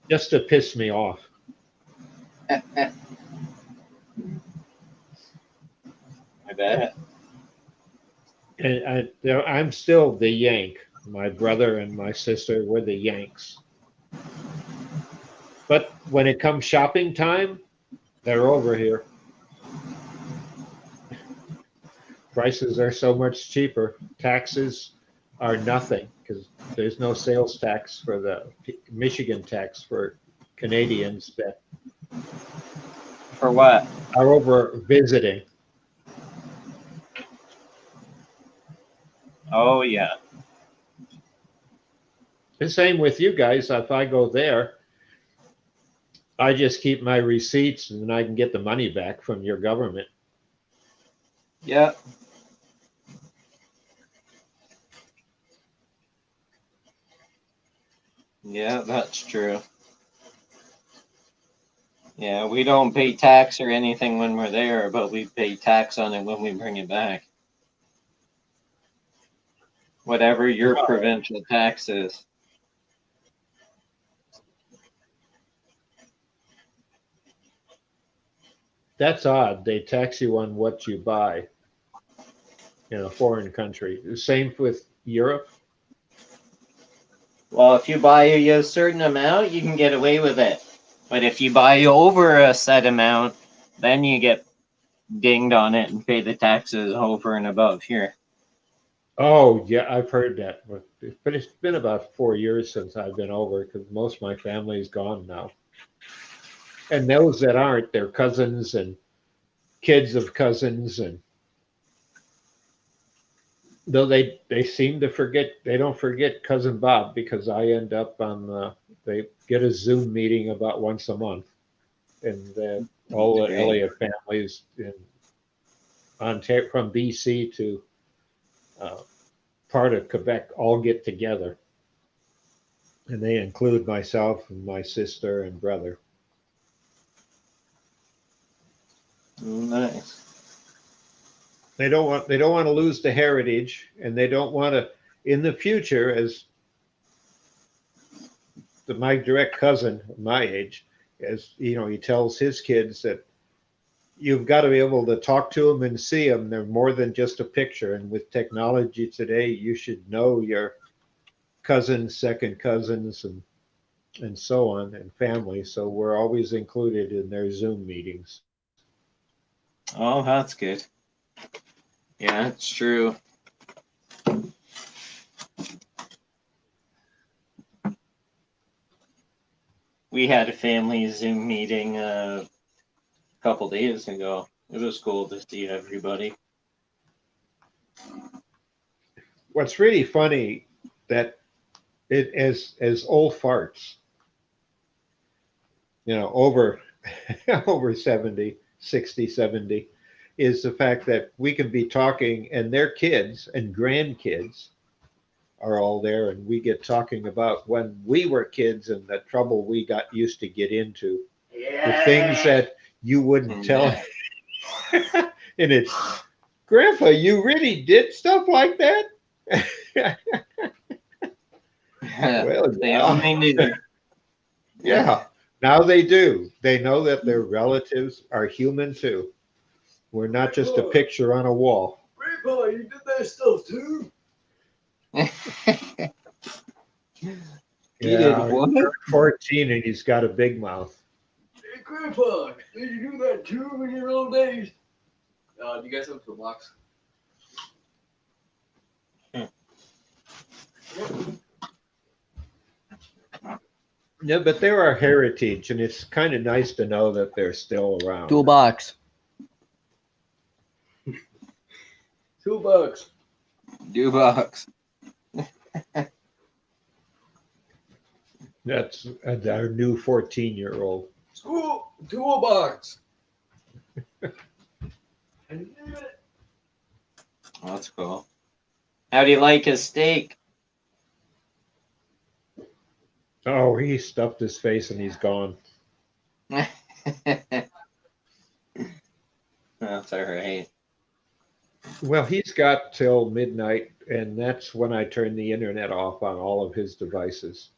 just to piss me off. I bet. And I'm still the Yank. My brother and my sister were the Yanks. But when it comes shopping time, they're over here. Prices are so much cheaper. Taxes are nothing because there's no sales tax for the Michigan tax for Canadians that For what? are over visiting. Oh, yeah. The same with you guys. If I go there, I just keep my receipts and then I can get the money back from your government. Yeah. Yeah, that's true. Yeah, we don't pay tax or anything when we're there, but we pay tax on it when we bring it back. Whatever your provincial tax is. That's odd. They tax you on what you buy in a foreign country. The same with Europe. Well, if you buy a certain amount, you can get away with it. But if you buy over a set amount, then you get dinged on it and pay the taxes over and above here. Oh, yeah, I've heard that. But it's been about 4 years since I've been over because most of my family's gone now. And those that aren't, they're cousins and kids of cousins. And though they seem to forget, they don't forget Cousin Bob because I end up they get a Zoom meeting about once a month. And all the Elliott families in Ontario, from BC to part of Quebec, all get together. And they include myself and my sister and brother. Nice. They don't want to lose the heritage, and they don't want to in the future, as my direct cousin, my age, as you know, he tells his kids that you've got to be able to talk to them and see them. They're more than just a picture. And with technology today, you should know your cousins, second cousins, and so on, and family. So we're always included in their Zoom meetings. Oh, that's good. Yeah, it's true. We had a family Zoom meeting a couple days ago. It was cool to see everybody. What's really funny that it as old farts, you know, over 70, 60, 70, is the fact that we can be talking and their kids and grandkids are all there, and we get talking about when we were kids and the trouble we got used to get into, the things that you wouldn't tell. And it's, Grandpa, you really did stuff like that? Well, They only knew. yeah, now they do. They know that their relatives are human too. We're not just a picture on a wall. Grandpa, you did that stuff too. He did what? He's 14 and he's got a big mouth. Hey, Grandpa, did you do that too in your old days? Do you guys have a toolbox? Yeah, but they're our heritage, and it's kind of nice to know that they're still around. Toolbox. $2. Dewbox. That's our new 14-year-old. Toolbox. That's cool. How do you like his steak? Oh, he stuffed his face and he's gone. That's all right. Well, he's got till midnight, and that's when I turn the internet off on all of his devices.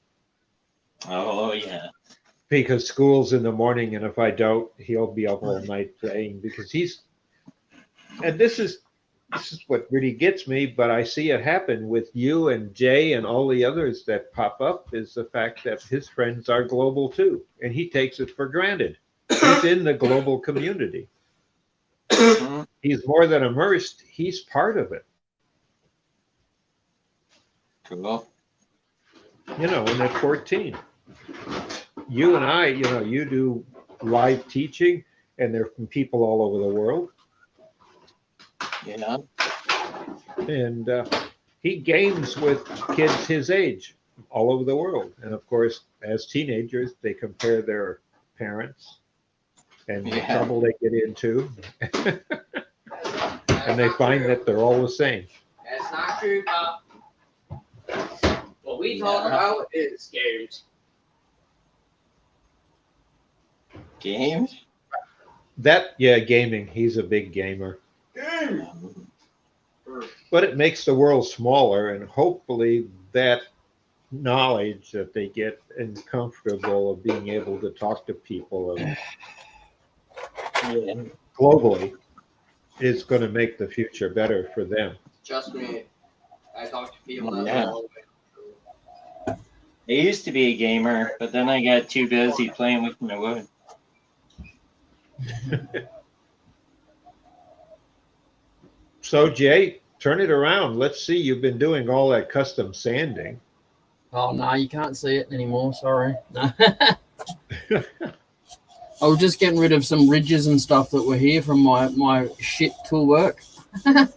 Oh yeah. Because school's in the morning, and if I don't, he'll be up all night playing because and this is what really gets me, but I see it happen with you and Jay and all the others that pop up, is the fact that his friends are global too, and he takes it for granted. He's in the global community. He's more than immersed, he's part of it. Cool. And at 14, you and I, you do live teaching, and they're from people all over the world. Yeah. And he games with kids his age all over the world. And of course, as teenagers, they compare their parents and the trouble they get into. And they find that they're all the same. That's not true, Pop. What we talk about is games. Games? Gaming. He's a big gamer. But it makes the world smaller, and hopefully that knowledge that they get and comfortable of being able to talk to people globally is going to make the future better for them. Trust me, I talk to people Oh, that yeah. all I used to be a gamer, but then I got too busy playing with my wood. So, Jay, turn it around. Let's see. You've been doing all that custom sanding. Oh no, you can't see it anymore. Sorry. No. I was just getting rid of some ridges and stuff that were here from my shit tool work. Yeah.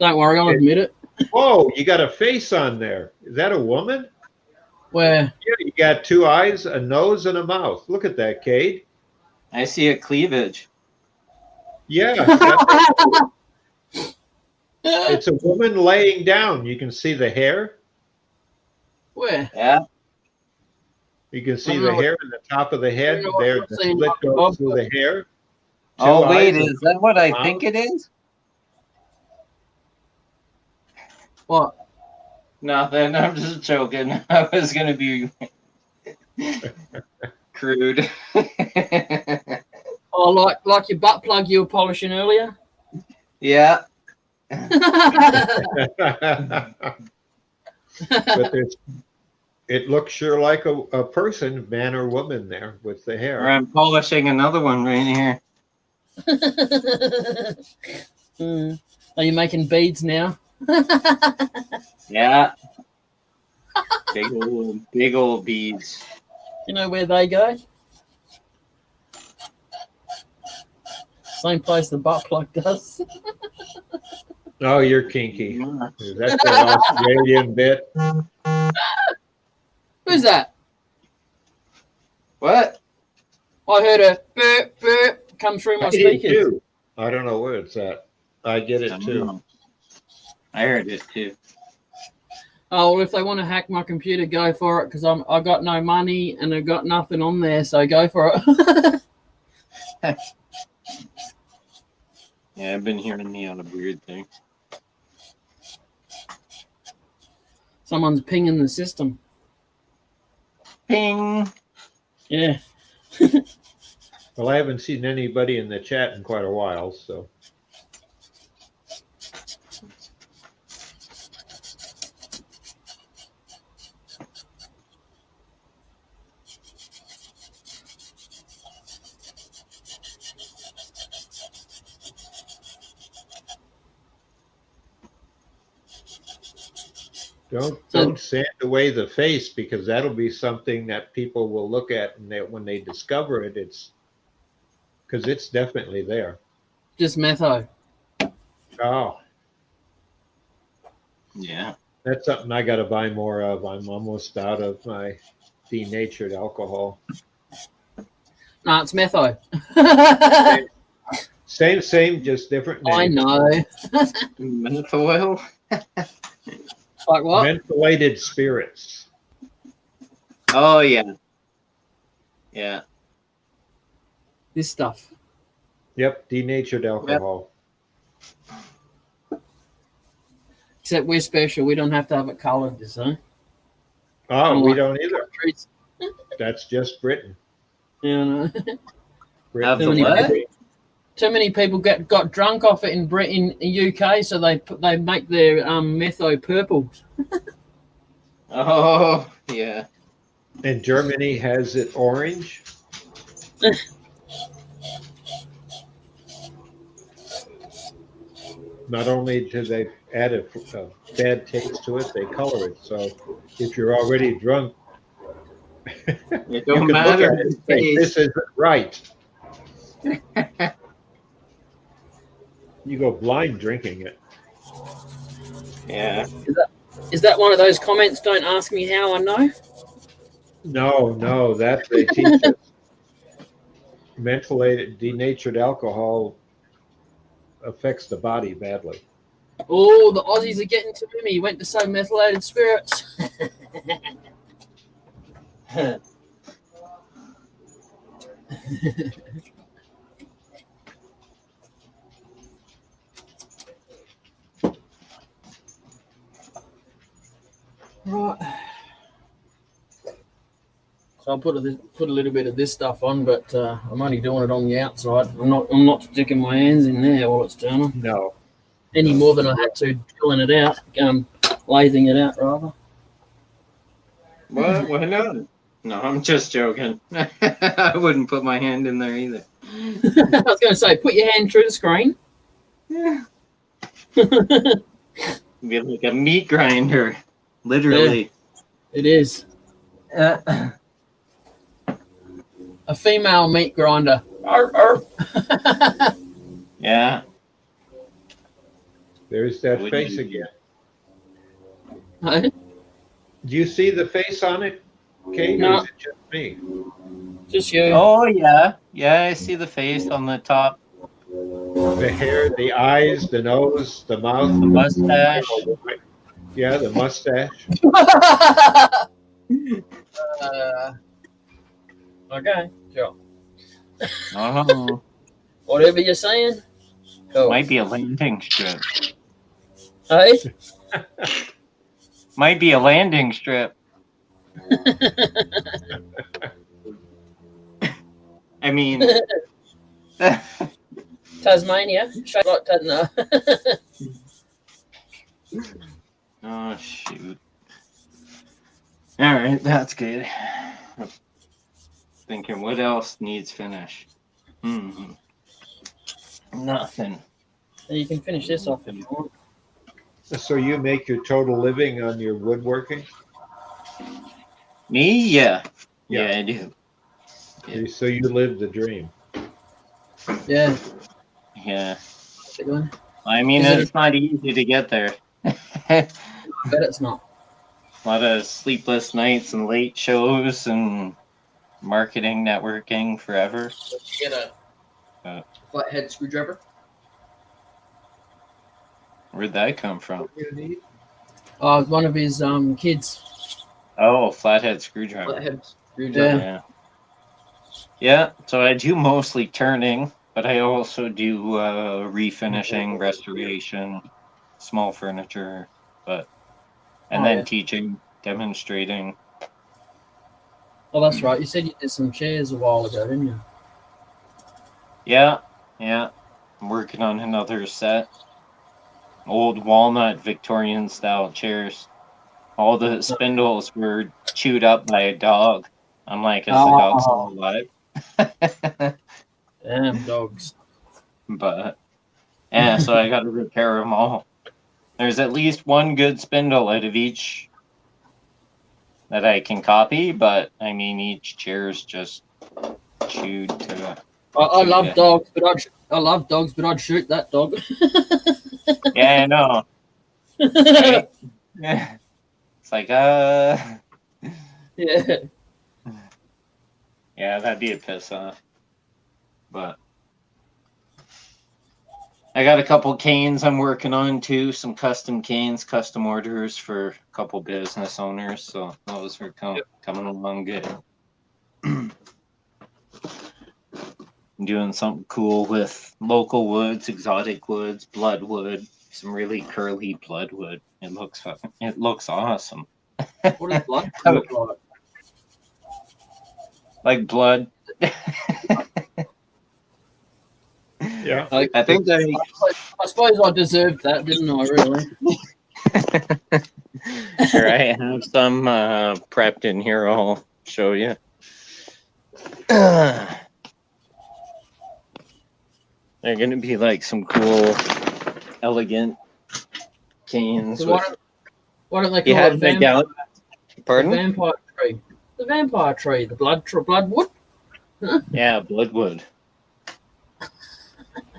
Don't worry, I'll admit it. Whoa, you got a face on there. Is that a woman? Where? Yeah, you got 2 eyes, a nose, and a mouth. Look at that, Cade. I see a cleavage. Yeah. It's a woman laying down. You can see the hair. Where? Yeah. You can see I don't the know what- hair in the top of the head. I don't know what There, you're the saying. slit goes through the hair. Oh, 2 wait, eyes, is that what I mouth. think it is? What? Nothing. I'm just joking. I was going to be crude. Oh, like your butt plug you were polishing earlier? Yeah. But it looks sure like a person, man or woman, there with the Or hair. I'm polishing another one right here. Are you making beads now? Yeah. Big old beads. You know where they go? Same place the butt plug does. Oh, you're kinky. Is that the Australian bit? Who's that? What? I heard a burp burp come through my I did speakers. too. I don't know where it's at. I get it too. I heard it too. Oh, well, if they want to hack my computer, go for it, because I got no money and I got nothing on there, so go for it. Yeah, I've been hearing the other weird thing. Someone's pinging the system. Ping. Yeah. Well, I haven't seen anybody in the chat in quite a while, so. Don't sand away the face, because that'll be something that people will look at, and when they discover it, it's because it's definitely there. Just metho. Oh, Yeah. that's something I got to buy more of. I'm almost out of my denatured alcohol. No, it's metho. Same, just different names. I know. Menthol oil? Like what? Mentholated spirits. Oh, yeah. Yeah. This stuff. Yep, denatured alcohol. Except we're special. We don't have to have it coloured, huh? Oh, we Unlike don't either. countries. That's just Britain. Yeah, no. Have the many what? Too many people got drunk off it in Britain, in UK, so they make their metho purple. Oh, yeah. And Germany has it orange. Not only do they add a bad taste to it, they color it. So if you're already drunk, It you don't can matter. look at it and say, this isn't right. You go blind drinking it. Yeah. Is that one of those comments? Don't ask me how I know. No, that they teach us. Mentholated, denatured alcohol affects the body badly. Oh, the Aussies are getting to me. You went to say methylated spirits. Right. So I'll put a little bit of this stuff on, but I'm only doing it on the outside. I'm not sticking my hands in there while it's turning. No. Any more than I had to drilling it out, lathing it out rather. What? Why not? No, I'm just joking. I wouldn't put my hand in there either. I was going to say, put your hand through the screen. Yeah. Be like a meat grinder, literally. Yeah, it is. A female meat grinder. Arr, arr. Yeah. There's that face again. Hey? Do you see the face on it, Kate? No. Or is it just me? Just you. Oh, yeah. Yeah, I see the face on the top. The hair, the eyes, the nose, the mouth. The mustache. Yeah, the mustache. Okay, sure. Oh, Whatever you're saying. Cool. might be a landing strip. Hey? Might be a landing strip. I mean, Tasmania. Shaped like no. oh, shoot. All right, that's good. Thinking, what else needs finish? Nothing. You can finish this off if you want. So you make your total living on your woodworking? Me? Yeah. Yeah. Yeah, I do. Yeah. So you live the dream. Yeah. Yeah. Big one. I mean, Is it- it's not easy to get there. I bet it's not. A lot of sleepless nights and late shows and marketing, networking forever. Did you get a flathead screwdriver? Where'd that come from? Oh, one of his kids. Oh, flathead screwdriver. Flathead screwdriver. Yeah. Yeah, so I do mostly turning, but I also do refinishing, restoration, small furniture, and then teaching, demonstrating. Oh, that's right. You said you did some chairs a while ago, didn't you? Yeah. I'm working on another set. Old walnut Victorian style chairs. All the spindles were chewed up by a dog. I'm like, is the dog still alive? Damn dogs. But yeah, so I got to repair them all. There's at least one good spindle out of each that I can copy, but I mean, each chair's just chewed to. I love dogs, but I'd shoot that dog. Yeah, I know. Right? Yeah. It's like, Yeah. yeah, that'd be a piss off. But I got a couple canes I'm working on too, some custom canes, custom orders for a couple business owners. So those are coming along good. I'm doing something cool with local woods, exotic woods, bloodwood, some really curly bloodwood. It looks awesome. What does blood look like? Like blood. Yeah. I think I suppose I deserved that, didn't I? Really? Sure, I have some prepped in here. I'll show you. They're gonna be like some cool, elegant canes. So why don't they call it Pardon? the vampire tree? The vampire tree, the bloodwood. Huh? Yeah, bloodwood.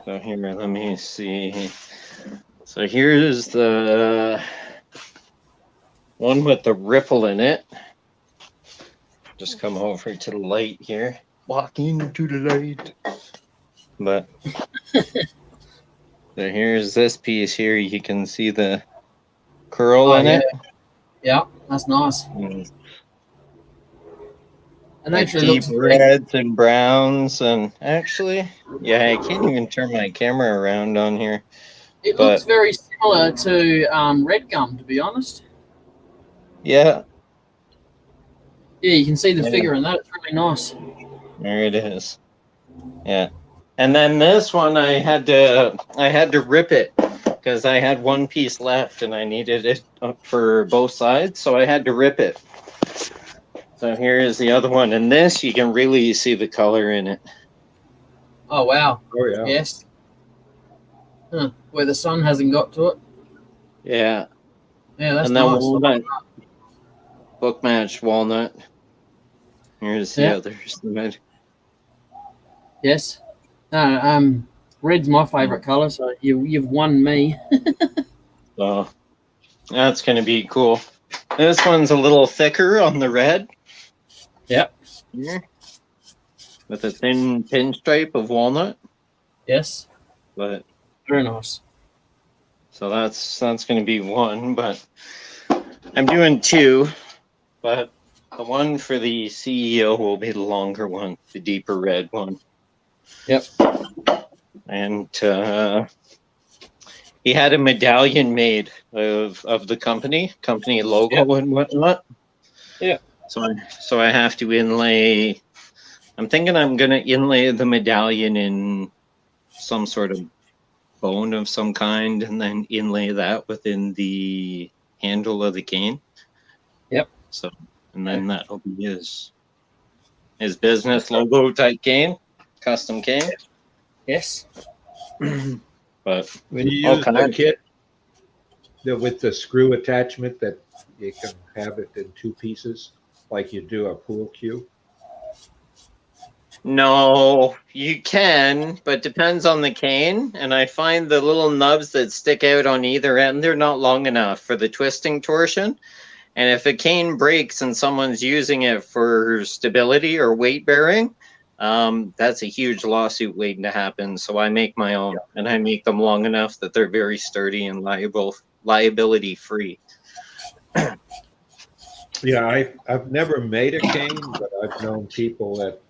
So here, let me see. So here's the one with the ripple in it. Just come over to the light here. Walk into the light. But so here's this piece here. You can see the curl in it. Yeah, that's nice. Mm. And Like actually deep looks great. reds and browns, and actually, yeah, I can't even turn my camera around on here. It but- looks very similar to red gum, to be honest. Yeah, Yeah, you can see the Yeah. figure in that. It's really nice. there it is. Yeah, and then this one I had to rip it because I had one piece left and I needed it for both sides, so I had to rip it. So here is the other one, and this you can really see the color in it. Oh wow. Oh yeah. Yes. Huh. Where the sun hasn't got to it. Yeah, Yeah, that's and then nice. walnut, book match walnut. Here's the Yeah. others. The red. Yes. No, red's my favourite colour, so you've won me. So that's gonna be cool. This one's a little thicker on the red. Yep. Here. With a thin pinstripe of walnut. Yes. But Very nice. so that's gonna be one, but I'm doing two. But the one for the CEO will be the longer one, the deeper red one. Yep. And he had a medallion made of the company logo and whatnot. Yeah. So I have to inlay. I'm thinking I'm gonna inlay the medallion in some sort of bone of some kind, and then inlay that within the handle of the cane. Yep. So, and then that'll be his business logo type cane, custom cane. Yes. But When you All use the kinds. kit with the screw attachment that you can have it in two pieces, like you do a pool cue. no, you can, but depends on the cane. And I find the little nubs that stick out on either end, they're not long enough for the twisting torsion. And if a cane breaks and someone's using it for stability or weight bearing, that's a huge lawsuit waiting to happen. So I make my own, and I make them long enough that they're very sturdy and liability free. Yeah, I've never made a cane, but I've known people that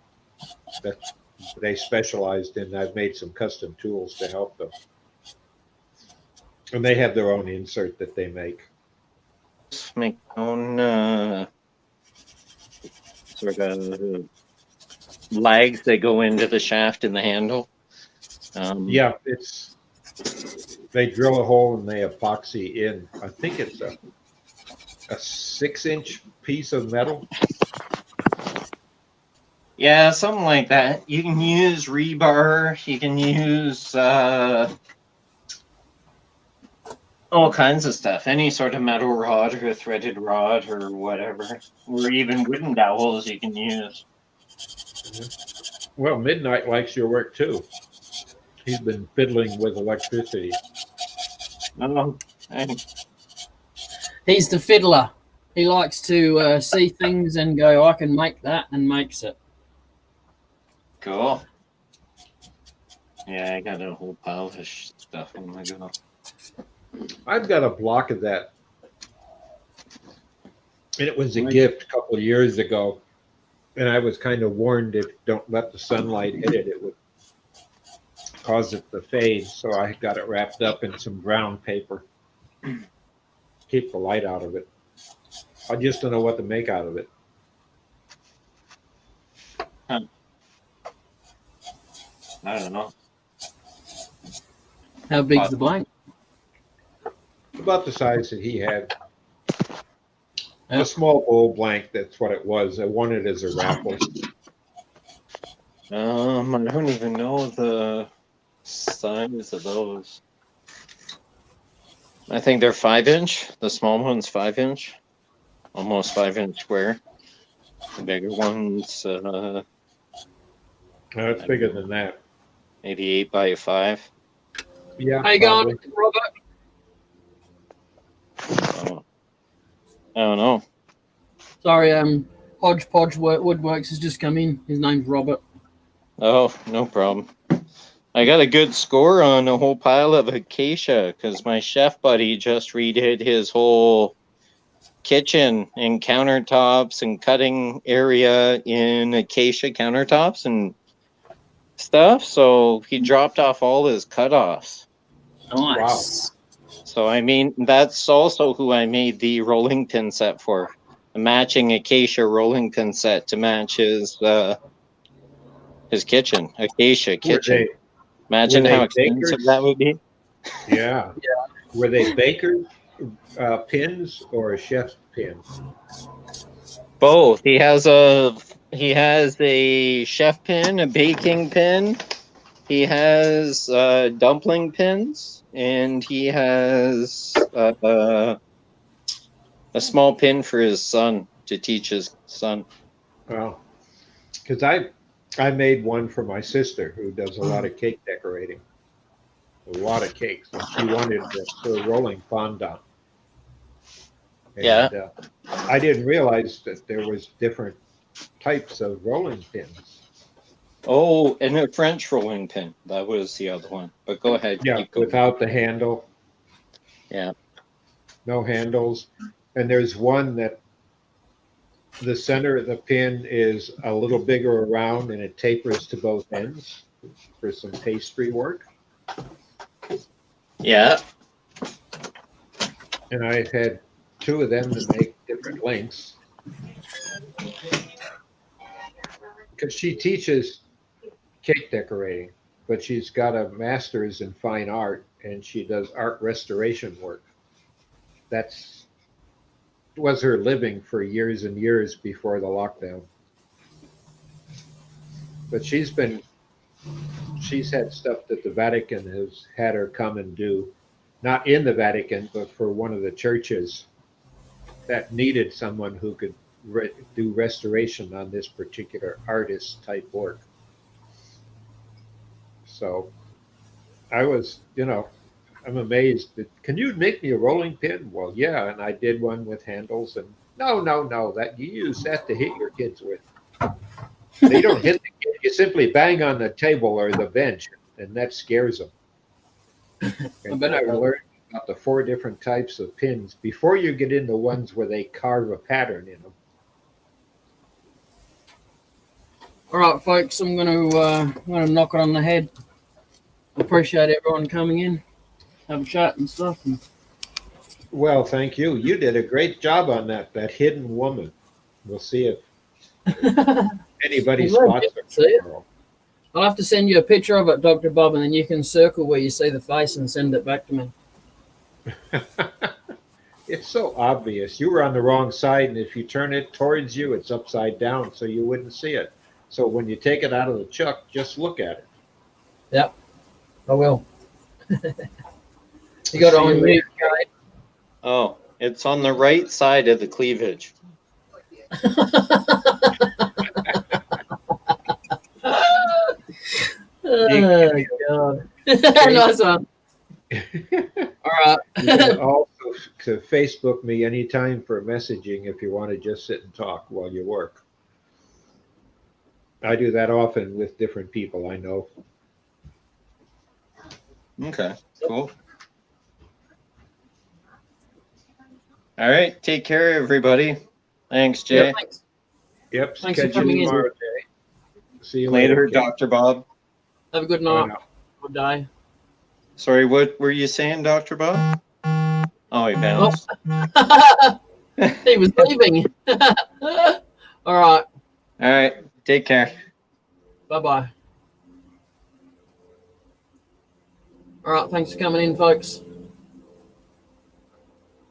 they specialized in. I've made some custom tools to help them, and they have their own insert that they make. Make my own sort of legs that go into the shaft and the handle. Yeah, they drill a hole and they epoxy in. I think it's a 6-inch piece of metal. Yeah, something like that. You can use rebar. You can use all kinds of stuff. Any sort of metal rod or threaded rod or whatever, or even wooden dowels you can use. Well, Midnight likes your work too. He's been fiddling with electricity. Oh, He's the fiddler. He likes to see things and go, I can make that, and makes it. cool. Yeah, I got a whole pile of stuff. Oh my god. I've got a block of that. And it was a gift a couple of years ago. And I was kind of warned if don't let the sunlight hit it, it would cause it to fade. So I got it wrapped up in some brown paper. Keep the light out of it. I just don't know what to make out of it. I don't know. How big's the blank? About the size that he had. Yeah. A small bowl blank, that's what it was. I won it as a raffle. I don't even know the size of those. I think they're 5-inch. The small one's 5-inch, almost 5-inch square. The bigger one's No, it's bigger than that. maybe 8 by 5. Yeah. How you probably. going, Robert? So, I don't know. Sorry, Hodgepodge Woodworks has just come in. His name's Robert. Oh, no problem. I got a good score on a whole pile of acacia because my chef buddy just redid his whole kitchen and countertops and cutting area in acacia countertops and stuff. So he dropped off all his cutoffs. Nice. So I mean, that's also who I made the rolling pin set for. A matching acacia rolling pin set to match his kitchen, acacia kitchen. Imagine how expensive that would be. Yeah. Were they baker pins or a chef's pin? Both. He has a chef pin, a baking pin. He has dumpling pins, and he has a small pin for his son to teach his son. Well, because I made one for my sister who does a lot of cake decorating, a lot of cakes, and she wanted the rolling fondant. And, Yeah. I didn't realize that there was different types of rolling pins. Oh, and a French rolling pin. That was the other one. But go ahead. Yeah, Keep going. without the handle. Yeah. No handles. And there's one that the center of the pin is a little bigger around and it tapers to both ends for some pastry work. Yeah. And I had two of them to make different lengths. Because she teaches cake decorating, but she's got a master's in fine art and she does art restoration work. That's was her living for years and years before the lockdown. But she's had stuff that the Vatican has had her come and do, not in the Vatican, but for one of the churches that needed someone who could do restoration on this particular artist type work. So I was, I'm amazed. Can you make me a rolling pin? Well, yeah, and I did one with handles. And no, that you use that to hit your kids with. They don't hit the kid. You simply bang on the table or the bench, and that scares them. And then I learned about the 4 different types of pins before you get into ones where they carve a pattern in them. All right, folks, I'm going to knock it on the head. Appreciate everyone coming in, have a chat and stuff. Well, thank you. You did a great job on that hidden woman. We'll see if anybody spots her tomorrow. I'll have to send you a picture of it, Dr. Bob, and then you can circle where you see the face and send it back to me. It's so obvious. You were on the wrong side, and if you turn it towards you, it's upside down, so you wouldn't see it. So when you take it out of the chuck, just look at it. Yep, I will. You got it See on you mute. Oh, it's on the right side of the cleavage. Oh, God. Nice one. All right. You can also to Facebook me anytime for messaging if you want to just sit and talk while you work. I do that often with different people I know. Okay, cool. All right, take care, everybody. Thanks, Jay. Yeah, thanks. Yep. Thanks for Catch you coming in. tomorrow, Jay. See you Later, later. okay? Dr. Bob. Have a good Bye night. now. Good day. Sorry, what were you saying, Dr. Bob? Oh, he bounced. He was leaving. All right. All right, take care. Bye-bye. All right. Thanks for coming in, folks.